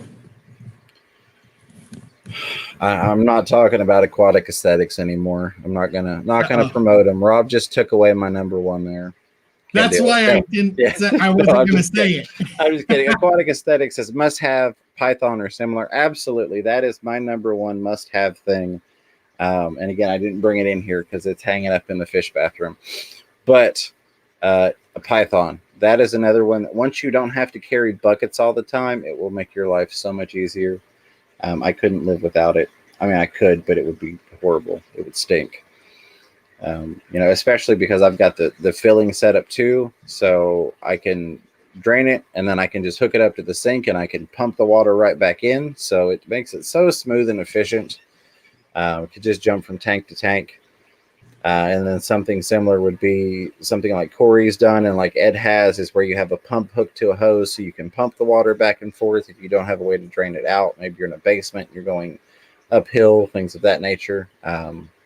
Speaker 1: I'm not talking about aquatic aesthetics anymore. I'm not gonna promote them. Rob just took away my number one there.
Speaker 2: That's why I didn't. Yeah. I wasn't going to say it.
Speaker 1: I'm just kidding. Aquatic aesthetics is must have Python or similar. Absolutely, that is my number one must have thing. And again, I didn't bring it in here because it's hanging up in the fish bathroom. But a Python, that is another one that once you don't have to carry buckets all the time, it will make your life so much easier. I couldn't live without it. I mean, I could, but it would be horrible. It would stink. Especially because I've got the filling set up too. So I can drain it and then I can just hook it up to the sink and I can pump the water right back in. So it makes it so smooth and efficient. Could just jump from tank to tank. And then something similar would be something like Corey's done and like Ed has, is where you have a pump hooked to a hose so you can pump the water back and forth if you don't have a way to drain it out. Maybe you're in a basement, you're going uphill, things of that nature.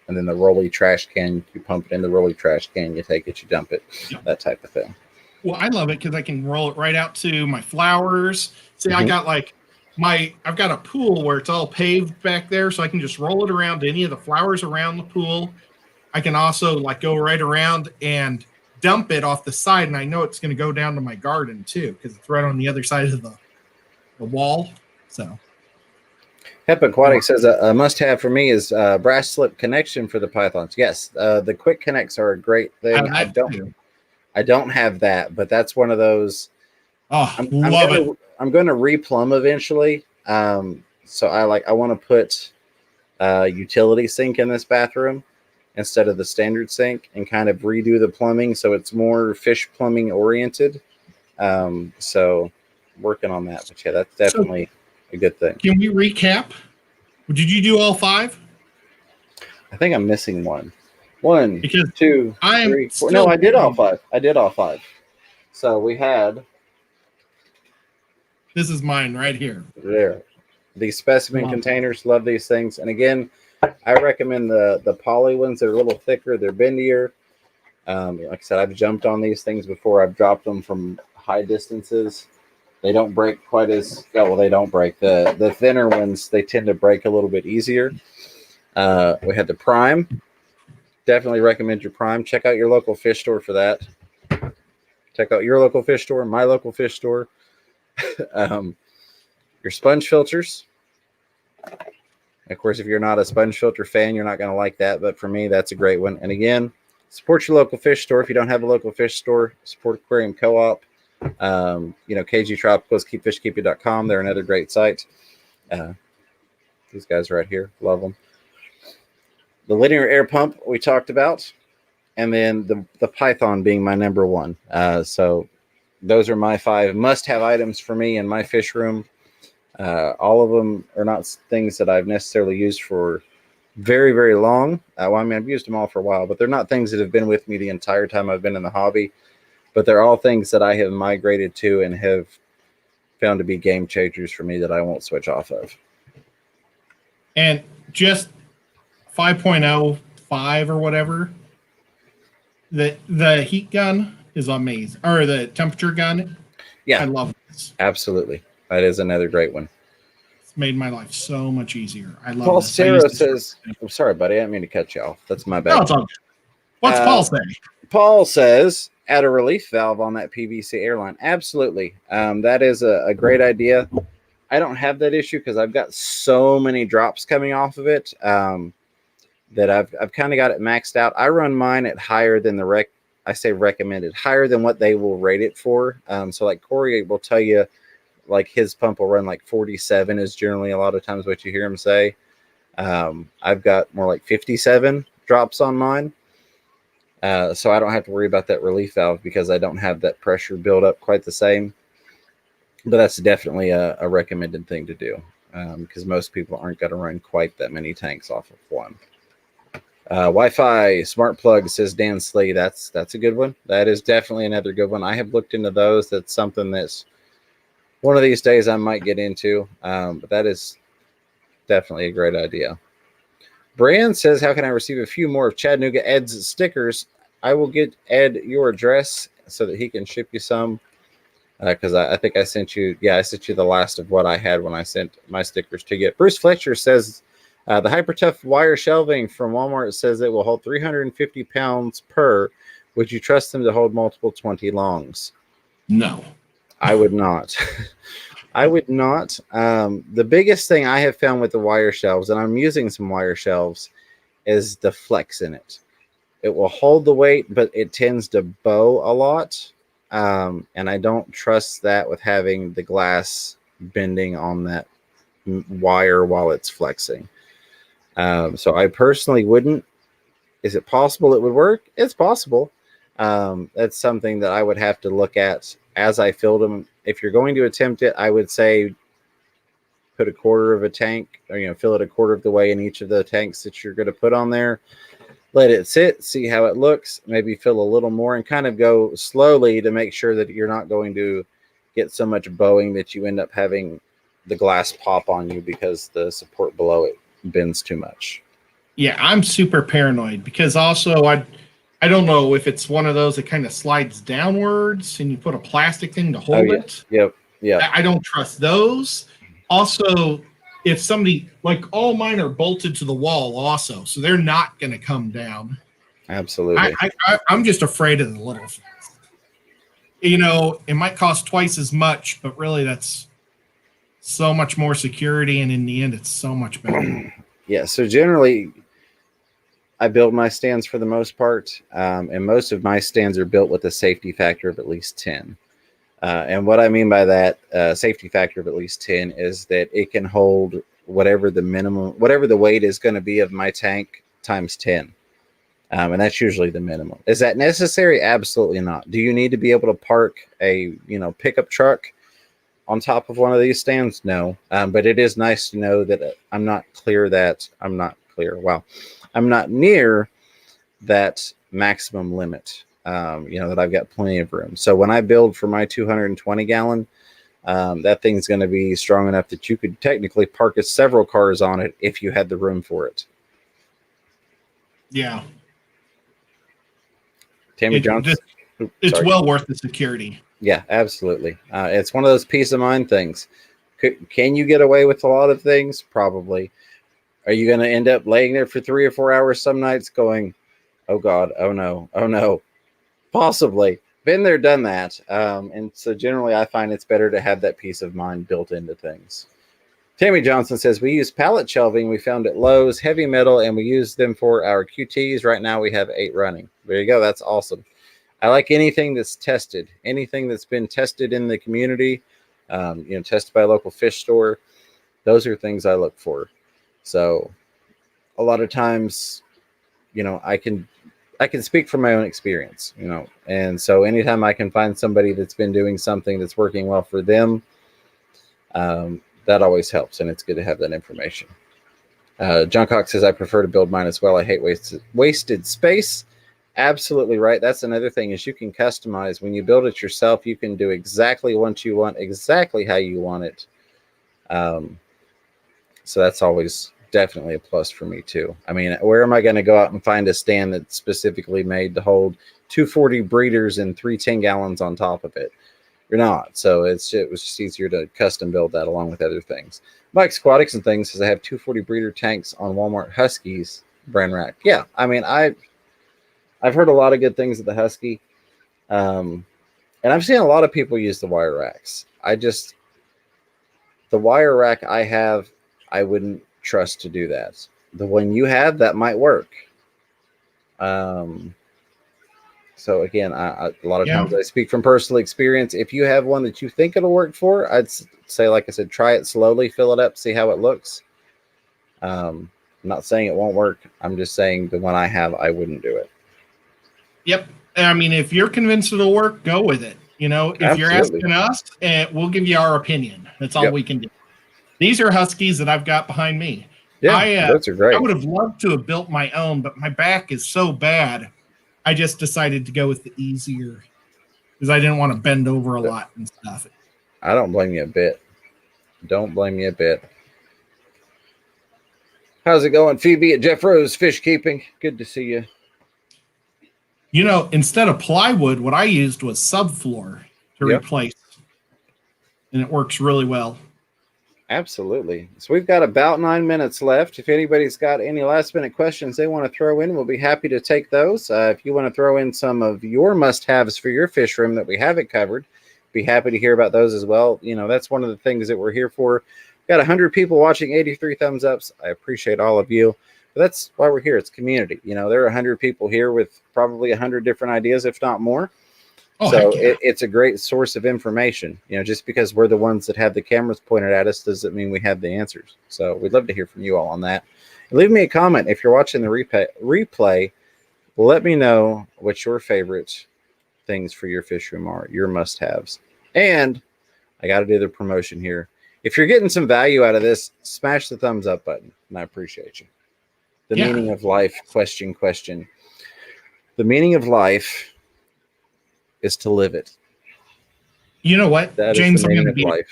Speaker 1: And then the rolly trash can, you pump it in the rolly trash can, you take it, you dump it, that type of thing.
Speaker 2: Well, I love it because I can roll it right out to my flowers. See, I got I've got a pool where it's all paved back there, so I can just roll it around to any of the flowers around the pool. I can also go right around and dump it off the side, and I know it's going to go down to my garden too because it's right on the other side of the wall. So,
Speaker 1: Hep Aquatic says a must-have for me is brass slip connection for the pythons. Yes, the quick connects are a great thing. I don't have that, but that's one of those.
Speaker 2: Oh, love it.
Speaker 1: I'm going to replumb eventually. So I want to put a utility sink in this bathroom instead of the standard sink and kind of redo the plumbing so it's more fish plumbing oriented. So working on that, but yeah, that's definitely a good thing.
Speaker 2: Can we recap? Did you do all 5?
Speaker 1: I think I'm missing one. 1,
Speaker 2: because
Speaker 1: 2, 3, 4. No, I did all 5. So we had.
Speaker 2: This is mine right here.
Speaker 1: There. These specimen containers, love these things. And again, I recommend the poly ones. They're a little thicker. They're bendier. Like I said, I've jumped on these things before. I've dropped them from high distances. They don't break quite as well. They don't break. The thinner ones, they tend to break a little bit easier. We had the Prime. Definitely recommend your Prime. Check out your local fish store for that. Check out your local fish store, my local fish store. Your sponge filters. Of course, if you're not a sponge filter fan, you're not going to like that. But for me, that's a great one. And again, support your local fish store. If you don't have a local fish store, support Aquarium Co-op. KG Tropicals, keepfishkeepy.com. They're another great site. These guys right here, love them. The linear air pump we talked about, and then the Python being my number one. So those are my 5 must-have items for me in my fish room. All of them are not things that I've necessarily used for very, very long. I've used them all for a while, but they're not things that have been with me the entire time I've been in the hobby. But they're all things that I have migrated to and have found to be game changers for me that I won't switch off of.
Speaker 2: And just 5.05 or whatever, the heat gun is amazing, or the temperature gun.
Speaker 1: Yeah,
Speaker 2: I love this.
Speaker 1: Absolutely. That is another great one.
Speaker 2: made my life so much easier. I love
Speaker 1: Paul
Speaker 2: this. I use
Speaker 1: Cero
Speaker 2: this
Speaker 1: says, I'm sorry, buddy. I didn't mean to cut you off. That's my bad.
Speaker 2: No, it's all good. What's Paul say?
Speaker 1: Paul says, add a relief valve on that PVC airline. Absolutely. That is a great idea. I don't have that issue because I've got so many drops coming off of it that I've kind of got it maxed out. I run mine at higher than recommended, higher than what they will rate it for. So like Corey will tell you, like his pump will run like 47 is generally a lot of times what you hear him say. I've got more like 57 drops on mine. So I don't have to worry about that relief valve because I don't have that pressure build up quite the same. But that's definitely a recommended thing to do because most people aren't going to run quite that many tanks off of one. Wi-Fi smart plug, says Dan Slee. That's a good one. That is definitely another good one. I have looked into those. That's something that's one of these days I might get into. But that is definitely a great idea. Brand says, how can I receive a few more of Chattanooga Ed's stickers? I will get Ed your address so that he can ship you some. Because I think I sent you, I sent you the last of what I had when I sent my stickers to you. Bruce Fletcher says, the Hyper Tough wire shelving from Walmart says it will hold 350 pounds per. Would you trust them to hold multiple 20 longs?
Speaker 2: No.
Speaker 1: I would not. I would not. The biggest thing I have found with the wire shelves, and I'm using some wire shelves, is the flex in it. It will hold the weight, but it tends to bow a lot. And I don't trust that with having the glass bending on that wire while it's flexing. So I personally wouldn't. Is it possible it would work? It's possible. That's something that I would have to look at as I filled them. If you're going to attempt it, I would say put a quarter of a tank, or fill it a quarter of the way in each of the tanks that you're going to put on there. Let it sit, see how it looks, maybe fill a little more and kind of go slowly to make sure that you're not going to get so much bowing that you end up having the glass pop on you because the support below it bends too much.
Speaker 2: Yeah, I'm super paranoid because also I don't know if it's one of those that kind of slides downwards and you put a plastic thing to hold it.
Speaker 1: Yep.
Speaker 2: I don't trust those. Also, if somebody, like all mine are bolted to the wall also, so they're not going to come down.
Speaker 1: Absolutely.
Speaker 2: I'm just afraid of the little things. It might cost twice as much, but really that's so much more security, and in the end, it's so much better.
Speaker 1: Yeah, so generally, I build my stands for the most part, and most of my stands are built with a safety factor of at least 10. And what I mean by that safety factor of at least 10 is that it can hold whatever the weight is going to be of my tank times 10. And that's usually the minimum. Is that necessary? Absolutely not. Do you need to be able to park a pickup truck on top of one of these stands? No. But it is nice to know that I'm not near that maximum limit. That I've got plenty of room. So when I build for my 220 gallon, that thing's going to be strong enough that you could technically park several cars on it if you had the room for it.
Speaker 2: Yeah.
Speaker 1: Tammy Johnson.
Speaker 2: It's well worth the security.
Speaker 1: Yeah, absolutely. It's one of those peace of mind things. Can you get away with a lot of things? Probably. Are you going to end up laying there for 3 or 4 hours some nights going, oh God, oh no. Possibly. Been there, done that. And so generally I find it's better to have that peace of mind built into things. Tammy Johnson says, we use pallet shelving. We found at Lowe's, heavy metal, and we use them for our QTs. Right now we have 8 running. There you go. That's awesome. I like anything that's tested, anything that's been tested in the community, tested by a local fish store. Those are things I look for. So a lot of times, I can speak from my own experience, and so anytime I can find somebody that's been doing something that's working well for them, that always helps, and it's good to have that information. John Cox says, I prefer to build mine as well. I hate wasted space. Absolutely right. That's another thing is you can customize. When you build it yourself, you can do exactly what you want, exactly how you want it. So that's always definitely a plus for me too. I mean, where am I going to go out and find a stand that's specifically made to hold 240 breeders and 3 10 gallons on top of it? You're not. So it was just easier to custom build that along with other things. Mike's Aquatics and Things says I have 240 breeder tanks on Walmart Huskies brand rack. Yeah, I mean I've heard a lot of good things of the Husky, and I've seen a lot of people use the wire racks. The wire rack I have, I wouldn't trust to do that. The one you have, that might work. So again, a lot of times I speak from personal experience. If you have one that you think it'll work for, I'd say, like I said, try it slowly, fill it up, see how it looks. I'm not saying it won't work. I'm just saying the one I have, I wouldn't do it.
Speaker 2: Yep. I mean, if you're convinced it'll work, go with it. You know, if
Speaker 1: Absolutely.
Speaker 2: you're asking us, we'll give you our opinion. That's all we can do. These are Huskies that I've got behind me.
Speaker 1: Yeah, those are great.
Speaker 2: I would have loved to have built my own, but my back is so bad. I just decided to go with the easier because I didn't want to bend over a lot and stuff.
Speaker 1: I don't blame you a bit. Don't blame you a bit. How's it going, Phoebe at Jeff Rose Fish Keeping? Good to see you.
Speaker 2: You know, instead of plywood, what I used was subfloor to replace, and it works really well.
Speaker 1: Absolutely. So we've got about 9 minutes left. If anybody's got any last-minute questions they want to throw in, we'll be happy to take those. If you want to throw in some of your must-haves for your fish room that we haven't covered, be happy to hear about those as well. You know, that's one of the things that we're here for. We've got 100 people watching, 83 thumbs ups. I appreciate all of you. But that's why we're here. It's community. You know, there are 100 people here with probably 100 different ideas, if not more. So it's a great source of information. You know, just because we're the ones that have the cameras pointed at us doesn't mean we have the answers. So we'd love to hear from you all on that. And leave me a comment if you're watching the replay. Let me know what your favorite things for your fish room are, your must-haves. And I got to do the promotion here. If you're getting some value out of this, smash the thumbs up button, and I appreciate you. The meaning of life, question. The meaning of life is to live it.
Speaker 2: You know what,
Speaker 1: that
Speaker 2: James?
Speaker 1: I'm going to be life.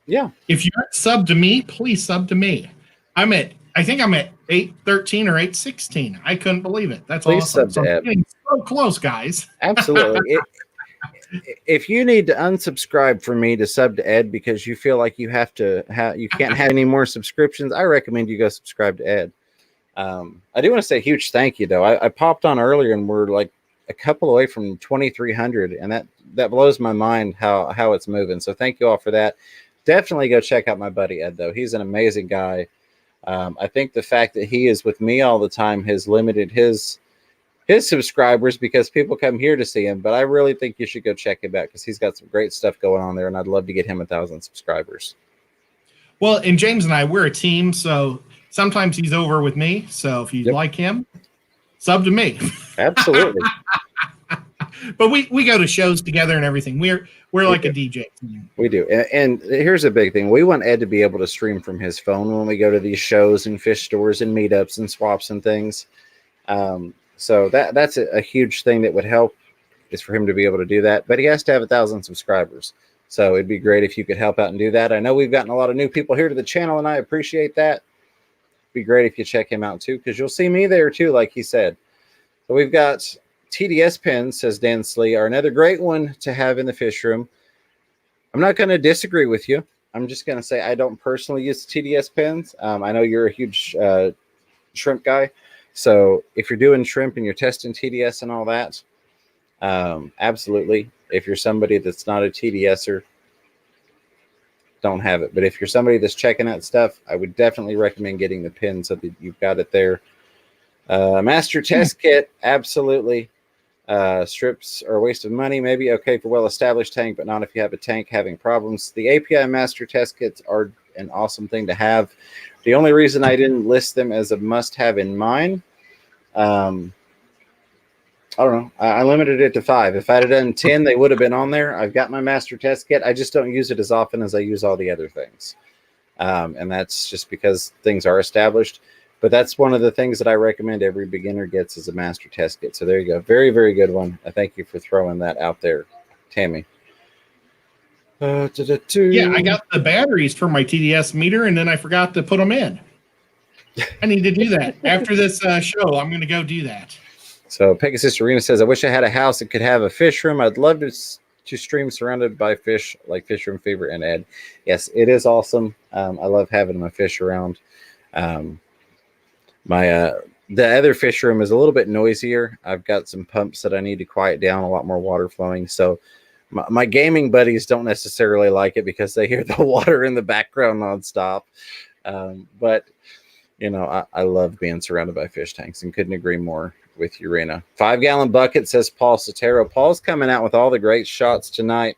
Speaker 1: Yeah.
Speaker 2: If you sub to me, please sub to me. I think I'm at 813 or 816. I couldn't believe it. That's
Speaker 1: please
Speaker 2: awesome.
Speaker 1: Sub to Ed.
Speaker 2: Getting so close, guys.
Speaker 1: Absolutely. If you need to unsubscribe from me to sub to Ed because you feel like you have to you can't have any more subscriptions, I recommend you go subscribe to Ed. I do want to say a huge thank you though. I popped on earlier and we're like a couple away from 2,300, and that blows my mind how it's moving. So thank you all for that. Definitely go check out my buddy Ed though. He's an amazing guy. I think the fact that he is with me all the time has limited his subscribers because people come here to see him, but I really think you should go check him out because he's got some great stuff going on there, and I'd love to get him 1,000 subscribers. Well,
Speaker 2: and James and I, we're a team, so sometimes he's over with me. So if you like him, sub to me.
Speaker 1: Absolutely.
Speaker 2: But we go to shows together and everything. We're like a DJ team.
Speaker 1: We do. And here's a big thing. We want Ed to be able to stream from his phone when we go to these shows and fish stores and meetups and swaps and things. So that's a huge thing that would help is for him to be able to do that. But he has to have 1,000 subscribers. So it'd be great if you could help out and do that. I know we've gotten a lot of new people here to the channel, and I appreciate that. It'd be great if you check him out too, because you'll see me there too, like he said. So we've got TDS pens, says Dan Slee, are another great one to have in the fish room. I'm not going to disagree with you. I'm just going to say I don't personally use TDS pens. I know you're a huge shrimp guy. So if you're doing shrimp and you're testing TDS and all that, absolutely. If you're somebody that's not a TDSer, don't have it. But if you're somebody that's checking out stuff, I would definitely recommend getting the pin so that you've got it there. Master test kit, absolutely. Strips are a waste of money. Maybe okay for well-established tank, but not if you have a tank having problems. The API master test kits are an awesome thing to have. The only reason I didn't list them as a must-have in mine, I don't know. I limited it to 5. If I'd have done 10, they would have been on there. I've got my master test kit. I just don't use it as often as I use all the other things. And that's just because things are established. But that's one of the things that I recommend every beginner gets is a master test kit. So there you go. Very, very good one. I thank you for throwing that out there, Tammy.
Speaker 2: Yeah, I got the batteries for my TDS meter, and then I forgot to put them in. I need to do that. After this show, I'm going to go do that.
Speaker 1: So Pegasus Arena says, I wish I had a house that could have a fish room. I'd love to to stream surrounded by fish like Fisherman Fever and Ed. Yes, it is awesome. I love having my fish around. My the other fish room is a little bit noisier. I've got some pumps that I need to quiet down, a lot more water flowing. So my gaming buddies don't necessarily like it because they hear the water in the background nonstop. But you know, I love being surrounded by fish tanks and couldn't agree more with you, Rena. 5-gallon bucket, says Paul Sotero. Paul's coming out with all the great shots tonight.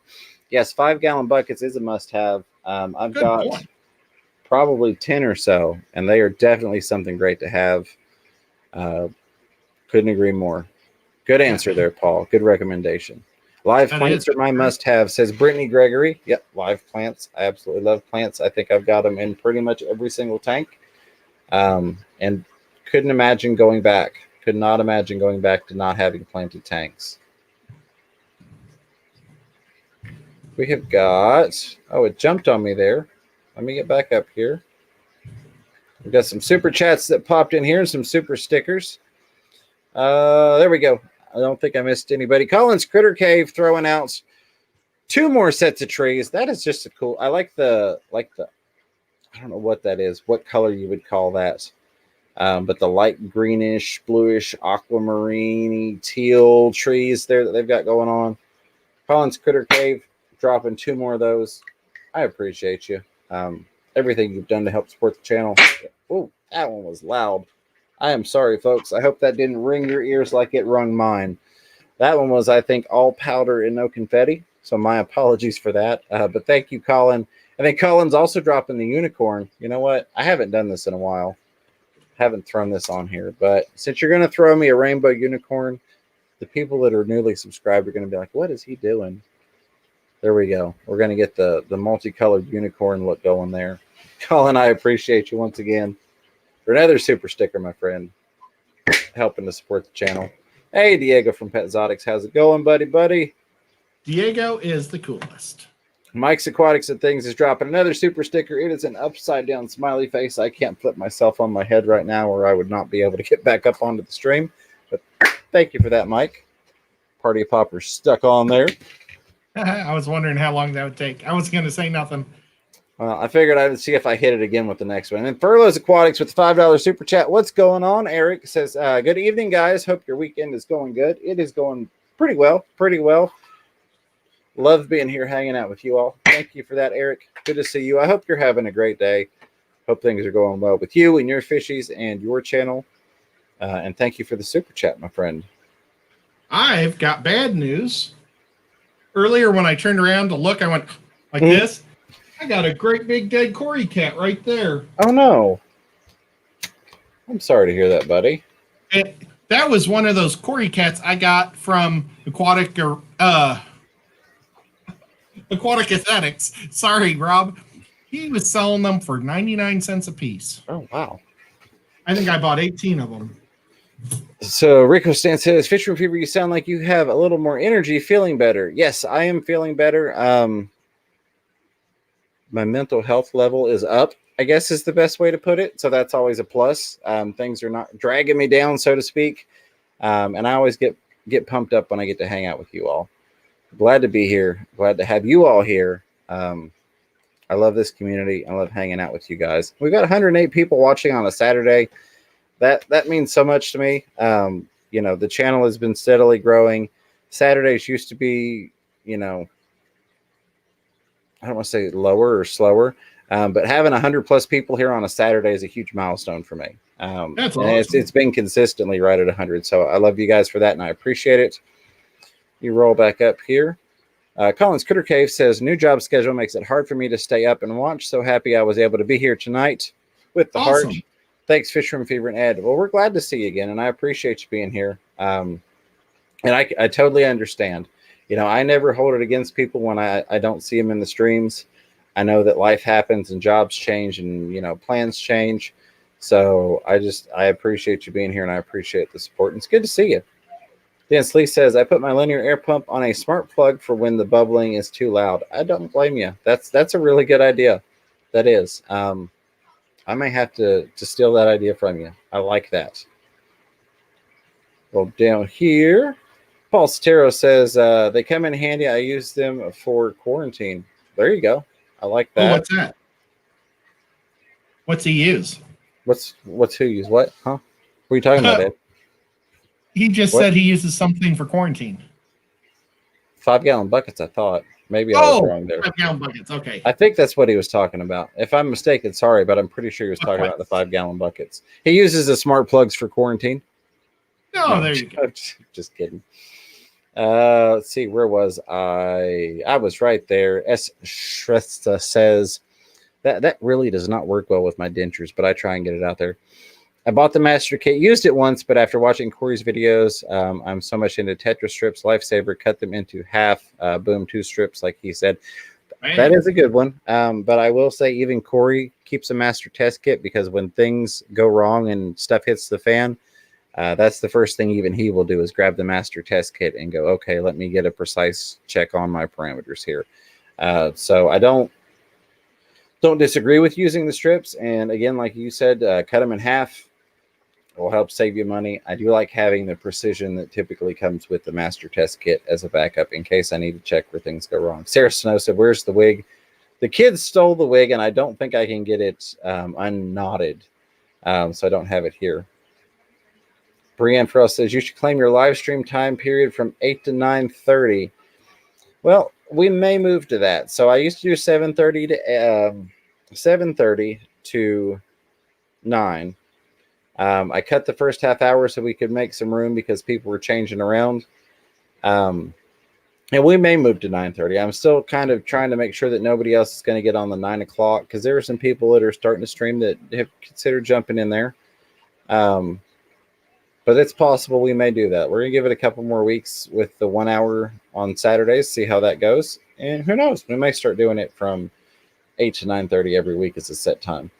Speaker 1: Yes, 5-gallon buckets is a must-have. I've
Speaker 2: Good
Speaker 1: got
Speaker 2: point.
Speaker 1: probably 10 or so, and they are definitely something great to have. Couldn't agree more. Good answer there, Paul. Good recommendation. Live plants are my must-have, says Brittany Gregory. Yep, live plants. I absolutely love plants. I think I've got them in pretty much every single tank. And couldn't imagine going back. Could not imagine going back to not having planted tanks. We have got, oh, it jumped on me there. Let me get back up here. We've got some super chats that popped in here and some super stickers. There we go. I don't think I missed anybody. Collins Critter Cave throwing out 2 more sets of trees. That is just a cool. I like the I don't know what that is, what color you would call that. But the light greenish, bluish, aquamarine, teal trees there that they've got going on. Collins Critter Cave dropping 2 more of those. I appreciate you. Everything you've done to help support the channel. Oh, that one was loud. I am sorry, folks. I hope that didn't ring your ears like it rung mine. That one was, I think, all powder and no confetti. So my apologies for that. But thank you, Colin. And then Colin's also dropping the unicorn. You know what? I haven't done this in a while. Haven't thrown this on here. But since you're going to throw me a rainbow unicorn, the people that are newly subscribed are going to be like, what is he doing? There we go. We're going to get the multicolored unicorn look going there. Colin, I appreciate you once again for another super sticker, my friend, helping to support the channel. Hey, Diego from Pet Exotics. How's it going, buddy?
Speaker 2: Diego is the coolest.
Speaker 1: Mike's Aquatics and Things is dropping another super sticker. It is an upside down smiley face. I can't flip myself on my head right now or I would not be able to get back up onto the stream. But thank you for that, Mike. Party popper stuck on there.
Speaker 2: I was wondering how long that would take. I was going to say nothing.
Speaker 1: Well, I figured I would see if I hit it again with the next one. And Furloughs Aquatics with $5 super chat. What's going on? Eric says, good evening, guys. Hope your weekend is going good. It is going pretty well. Love being here hanging out with you all. Thank you for that, Eric. Good to see you. I hope you're having a great day. Hope things are going well with you and your fishies and your channel. And thank you for the super chat, my friend.
Speaker 2: I've got bad news. Earlier when I turned around to look, I went like this. I got a great big dead Cory cat right there.
Speaker 1: Oh, no. I'm sorry to hear that, buddy.
Speaker 2: That was one of those Cory cats I got from Aquatic Aesthetics. Sorry, Rob. He was selling them for 99 cents a piece.
Speaker 1: Oh, wow.
Speaker 2: I think I bought 18 of them.
Speaker 1: So Rico Stan says, Fisherman Fever, you sound like you have a little more energy, feeling better. Yes, I am feeling better. My mental health level is up, I guess is the best way to put it. So that's always a plus. Things are not dragging me down, so to speak. And I always get pumped up when I get to hang out with you all. Glad to be here. Glad to have you all here. I love this community. I love hanging out with you guys. We've got 108 people watching on a Saturday. That means so much to me. You know, the channel has been steadily growing. Saturdays used to be, you know, I don't want to say lower or slower, but having 100+ people here on a Saturday is a huge milestone for me.
Speaker 2: That's awesome.
Speaker 1: And it's been consistently right at 100. So I love you guys for that, and I appreciate it. You roll back up here. Collins Critter Cave says, new job schedule makes it hard for me to stay up and watch. So happy I was able to be here tonight with the heart. Thanks, Fisherman Fever and Ed. Well, we're glad to see you again, and I appreciate you being here. And I totally understand. You know, I never hold it against people when I don't see them in the streams. I know that life happens and jobs change and, you know, plans change. So I appreciate you being here, and I appreciate the support. And it's good to see you. Dan Slee says, I put my linear air pump on a smart plug for when the bubbling is too loud. I don't blame you. That's a really good idea. That is. I may have to steal that idea from you. I like that. Well, down here, Paul Stero says they come in handy. I use them for quarantine. There you go. I like that.
Speaker 2: Oh, what's that? What's he use?
Speaker 1: What's who use what? Huh? What are you talking about, Ed?
Speaker 2: He just said he uses something for quarantine.
Speaker 1: 5-gallon buckets, I thought. Maybe I was wrong there.
Speaker 2: 5-gallon buckets. Okay.
Speaker 1: I think that's what he was talking about. If I'm mistaken, sorry, but I'm pretty sure he was talking about the 5-gallon buckets. He uses the smart plugs for quarantine.
Speaker 2: No, there you go.
Speaker 1: Just kidding. Let's see. Where was I? I was right there. S. Shrestha says that really does not work well with my dentures, but I try and get it out there. I bought the master kit, used it once, but after watching Corey's videos, I'm so much into Tetra strips, Lifesaver, cut them into half, boom, 2 strips, like he said. Man. That is a good one. But I will say even Corey keeps a master test kit because when things go wrong and stuff hits the fan, that's the first thing even he will do is grab the master test kit and go, okay, let me get a precise check on my parameters here. So I don't disagree with using the strips. And again, like you said, cut them in half. Will help save you money. I do like having the precision that typically comes with the master test kit as a backup in case I need to check where things go wrong. Sarah Snow said, where's the wig? The kids stole the wig, and I don't think I can get it unknotted, so I don't have it here. Brianne Frost says, you should claim your live stream time period from 8 to 9:30. Well, we may move to that. So I used to do 7:30 to 9. I cut the first half hour so we could make some room because people were changing around. And we may move to 9:30. I'm still kind of trying to make sure that nobody else is going to get on the 9 o'clock because there are some people that are starting to stream that have considered jumping in there. But it's possible we may do that. We're going to give it a couple more weeks with the 1 hour on Saturdays, see how that goes. And who knows? We may start doing it from 8 to 9:30 every week as a set time.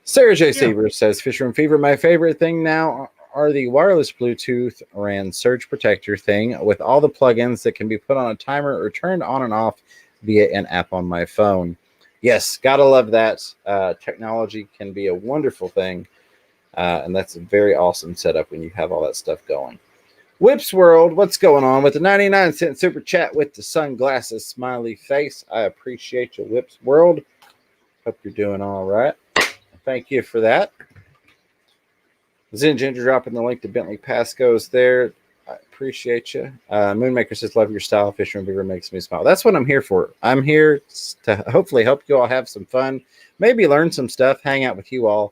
Speaker 1: Sarah J. Seaver says, Fisher and Fever, my favorite thing now are the wireless Bluetooth RAN surge protector thing with all the plugins that can be put on a timer or turned on and off via an app on my phone. Yes, gotta love that. Technology can be a wonderful thing, and that's a very awesome setup when you have all that stuff going. Whips World, what's going on with the 99-cent super chat with the sunglasses smiley face? I appreciate you, Whips World. Hope you're doing all right. Thank you for that. Zen Ginger dropping the link to Bentley Pasco's there. I appreciate you. Moonmaker says, love your style. Fisher and Beaver makes me smile. That's what I'm here for. I'm here to hopefully help you all have some fun, maybe learn some stuff, hang out with you all.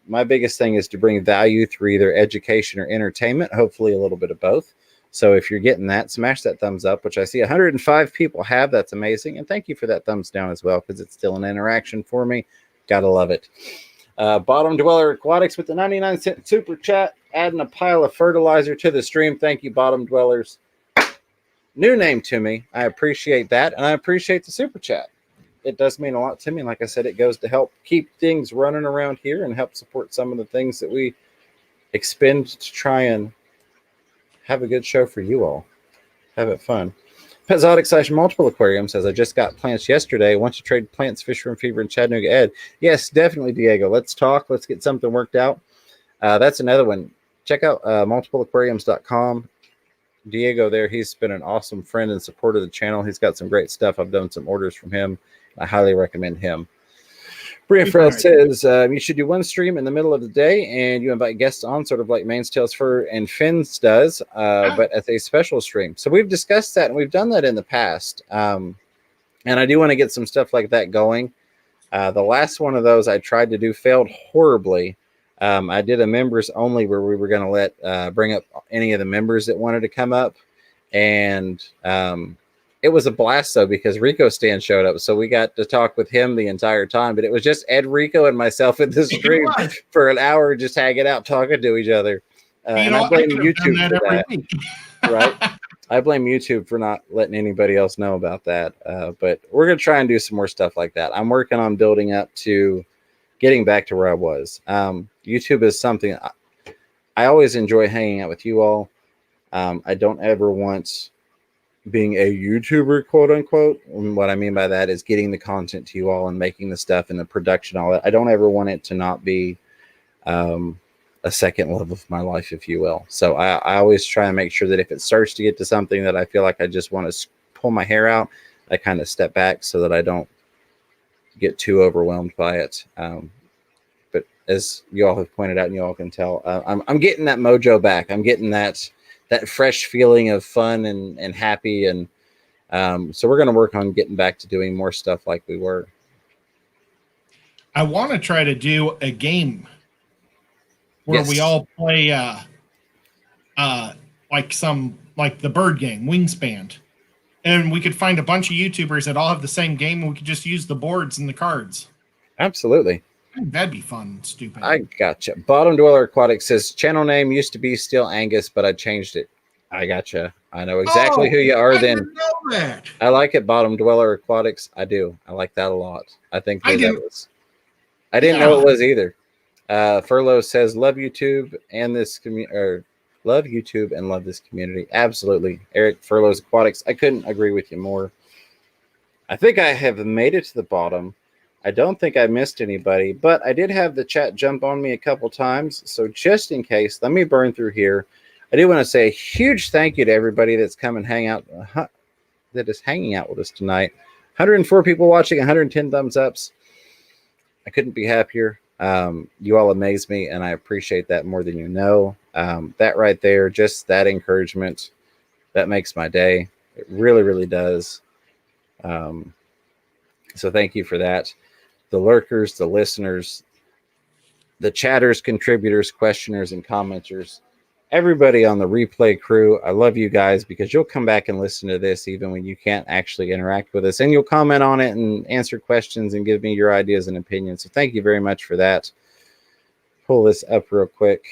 Speaker 1: My biggest thing is to bring value through either education or entertainment, hopefully a little bit of both. So if you're getting that, smash that thumbs up, which I see 105 people have. That's amazing. And thank you for that thumbs down as well because it's still an interaction for me. Gotta love it. Bottom Dweller Aquatics with the 99-cent super chat, adding a pile of fertilizer to the stream. Thank you, Bottom Dwellers. New name to me. I appreciate that, and I appreciate the super chat. It does mean a lot to me. Like I said, it goes to help keep things running around here and help support some of the things that we expend to try and have a good show for you all. Have it fun. Pezotic / multiple aquarium says, I just got plants yesterday. Want to trade plants, Fisher and Fever, and Chattanooga Ed? Yes, definitely, Diego. Let's talk. Let's get something worked out. That's another one. Check out multipleaquariums.com. Diego there, he's been an awesome friend and support of the channel. He's got some great stuff. I've done some orders from him. I highly recommend him. Bria Farrell says, you should do one stream in the middle of the day and you invite guests on, sort of like Mains, Tails, Fur, and Fins does, but as a special stream. So we've discussed that and we've done that in the past. And I do want to get some stuff like that going. The last one of those I tried to do failed horribly. I did a members only where we were going to let bring up any of the members that wanted to come up. And it was a blast, though, because Rico Stan showed up. So we got to talk with him the entire time. But it was just Ed, Rico, and myself in the stream for an hour just hanging out, talking to each other. And I blame YouTube for that. Right? I blame YouTube for not letting anybody else know about that. But we're going to try and do some more stuff like that. I'm working on building up to getting back to where I was. YouTube is something I always enjoy hanging out with you all. I don't ever want being a YouTuber, quote unquote. And what I mean by that is getting the content to you all and making the stuff and the production, all that. I don't ever want it to not be a second love of my life, if you will. So I always try and make sure that if it starts to get to something that I feel like I just want to pull my hair out, I kind of step back so that I don't get too overwhelmed by it. But as you all have pointed out, and you all can tell, I'm getting that mojo back. I'm getting that fresh feeling of fun and happy. And so we're going to work on getting back to doing more stuff like we were.
Speaker 2: I want to try to do a game where we all play like the bird game, Wingspan. And we could find a bunch of YouTubers that all have the same game, and we could just use the boards and the cards.
Speaker 1: Absolutely.
Speaker 2: That'd be fun and stupid.
Speaker 1: I gotcha. Bottom Dweller Aquatic says, channel name used to be Still Angus, but I changed it. I gotcha. I know exactly who you are then.
Speaker 2: Didn't know that.
Speaker 1: I like it, Bottom Dweller Aquatics. I do. I like that a lot. I think I didn't know it was either. Furlough says, love YouTube and this community. Love YouTube and love this community. Absolutely. Eric Furlough's Aquatics. I couldn't agree with you more. I think I have made it to the bottom. I don't think I missed anybody, but I did have the chat jump on me a couple times. So just in case, let me burn through here. I do want to say a huge thank you to everybody that's come and that is hanging out with us tonight. 104 people watching, 110 thumbs ups. I couldn't be happier. You all amaze me, and I appreciate that more than you know. That right there, just that encouragement, that makes my day. It really, really does. So thank you for that. The lurkers, the listeners, the chatters, contributors, questioners, and commenters, everybody on the replay crew, I love you guys because you'll come back and listen to this even when you can't actually interact with us, and you'll comment on it and answer questions and give me your ideas and opinions. So thank you very much for that. Pull this up real quick.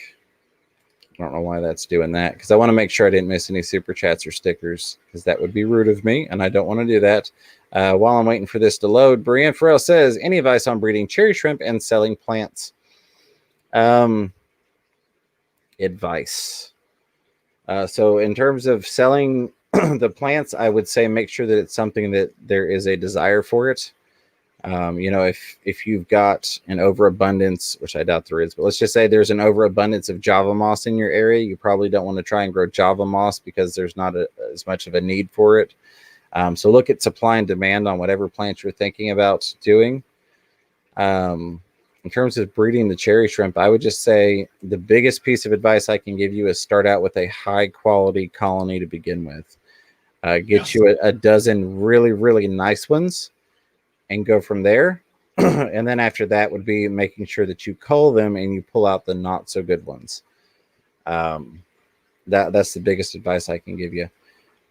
Speaker 1: I don't know why that's doing that, because I want to make sure I didn't miss any super chats or stickers, because that would be rude of me, and I don't want to do that. While I'm waiting for this to load, Brianne Farrell says, any advice on breeding cherry shrimp and selling plants? Advice. So in terms of selling the plants, I would say make sure that it's something that there is a desire for it. If you've got an overabundance, which I doubt there is, but let's just say there's an overabundance of Java moss in your area, you probably don't want to try and grow Java moss because there's not as much of a need for it. So look at supply and demand on whatever plant you're thinking about doing. In terms of breeding the cherry shrimp, I would just say the biggest piece of advice I can give you is start out with a high quality colony to begin with. Get you a dozen really, really nice ones and go from there. And then after that would be making sure that you cull them and you pull out the not so good ones. That's the biggest advice I can give you.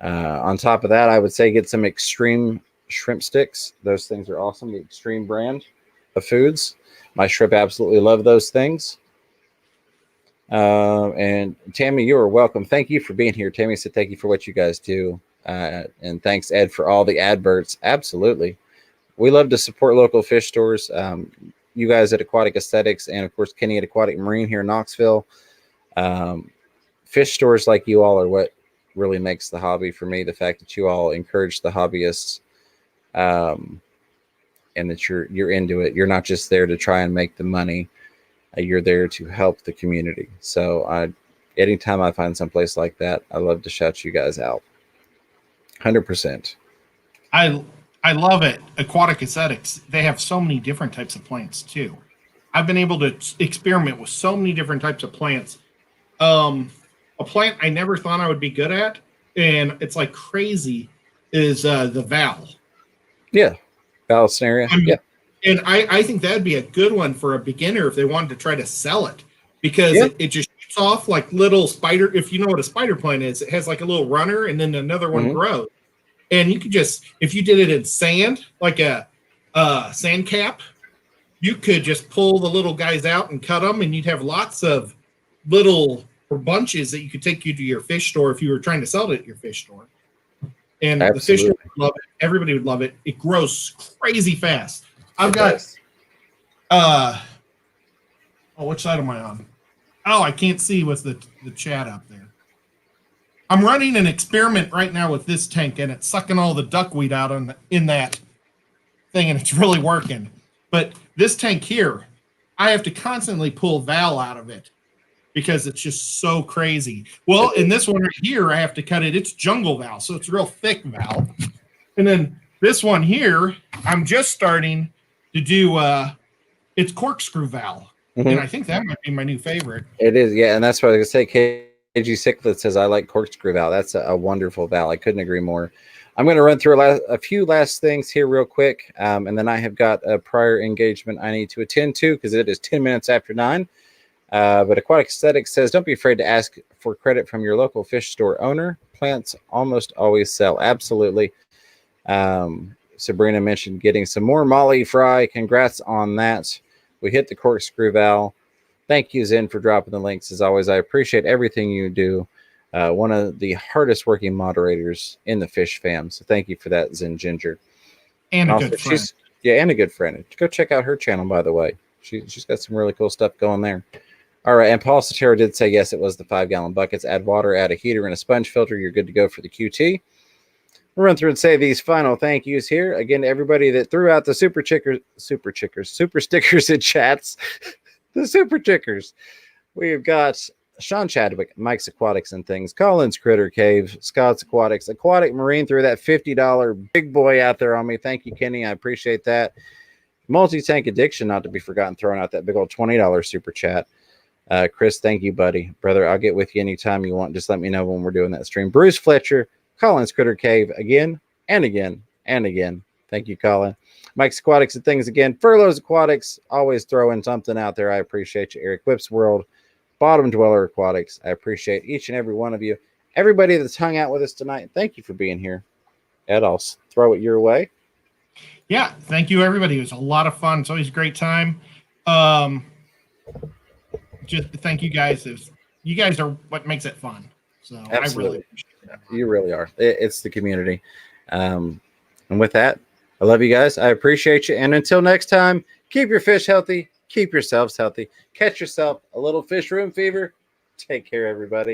Speaker 1: On top of that, I would say get some Extreme shrimp sticks. Those things are awesome. The Extreme brand of foods. My shrimp absolutely love those things. And Tammy, you are welcome. Thank you for being here. Tammy said thank you for what you guys do. And thanks, Ed, for all the adverts. Absolutely. We love to support local fish stores. You guys at Aquatic Aesthetics and, of course, Kenny at Aquatic Marine here in Knoxville. Fish stores like you all are what really makes the hobby for me. The fact that you all encourage the hobbyists and that you're into it. You're not just there to try and make the money. You're there to help the community. So anytime I find someplace like that, I love to shout you guys out. 100%.
Speaker 2: I love it. Aquatic Aesthetics, they have so many different types of plants too. I've been able to experiment with so many different types of plants. A plant I never thought I would be good at, and it's like crazy, is the Val. Yeah.
Speaker 1: Vallisneria. Yeah.
Speaker 2: And I think that'd be a good one for a beginner if they wanted to try to sell it, because it just shoots off like little spider. If you know what a spider plant is, it has like a little runner and then another one grows. And you could just, if you did it in sand, like a sand cap, you could just pull the little guys out and cut them, and you'd have lots of little bunches that you could take you to your fish store if you were trying to sell it at your fish store. And the fish would love it. Everybody would love it. It grows crazy fast. I've got which side am I on? Oh, I can't see with the chat up there. I'm running an experiment right now with this tank, and it's sucking all the duckweed out in that thing, and it's really working. But this tank here, I have to constantly pull Val out of it. because it's just so crazy. Well, in this one right here, I have to cut it. It's jungle valve, so it's a real thick valve. And then this one here, I'm just starting to do it's corkscrew valve.
Speaker 1: Mm-hmm.
Speaker 2: And I think that might be my new favorite.
Speaker 1: It is, yeah, and that's what I was going to say. KG Cichlid says, I like corkscrew valve. That's a wonderful valve. I couldn't agree more. I'm going to run through a few last things here real quick, and then I have got a prior engagement I need to attend to because it is 10 minutes after 9. But Aquatic Aesthetics says, don't be afraid to ask for credit from your local fish store owner. Plants almost always sell. Absolutely. Sabrina mentioned getting some more Molly Fry. Congrats on that. We hit the corkscrew valve. Thank you, Zen, for dropping the links. As always, I appreciate everything you do. One of the hardest working moderators in the fish fam. So thank you for that, Zen Ginger.
Speaker 2: And a good friend.
Speaker 1: And a good friend. Go check out her channel, by the way. She's got some really cool stuff going there. All right, and Paul Sotero did say, yes, it was the 5-gallon buckets. Add water, add a heater, and a sponge filter. You're good to go for the QT. We'll run through and say these final thank yous here. Again, to everybody that threw out the super stickers in chats. The super chickers. We've got Sean Chadwick, Mike's Aquatics and Things, Collins Critter Cave, Scott's Aquatics, Aquatic Marine threw that $50 big boy out there on me. Thank you, Kenny. I appreciate that. Multi-Tank Addiction, not to be forgotten, throwing out that big old $20 super chat. Chris, thank you, buddy. Brother, I'll get with you anytime you want. Just let me know when we're doing that stream. Bruce Fletcher, Collins Critter Cave, again and again and again. Thank you, Colin. Mike's Aquatics and Things again. Furloughs Aquatics, always throwing something out there. I appreciate you. Eric Whip's World, Bottom Dweller Aquatics. I appreciate each and every one of you. Everybody that's hung out with us tonight, thank you for being here. Ed, I'll throw it your way.
Speaker 2: Yeah, thank you, everybody. It was a lot of fun. It's always a great time. Just thank you guys. You guys are what makes it fun. So absolutely. I really appreciate that.
Speaker 1: You really are. It's the community. And with that, I love you guys. I appreciate you. And until next time, keep your fish healthy. Keep yourselves healthy. Catch yourself a little fish room fever. Take care, everybody.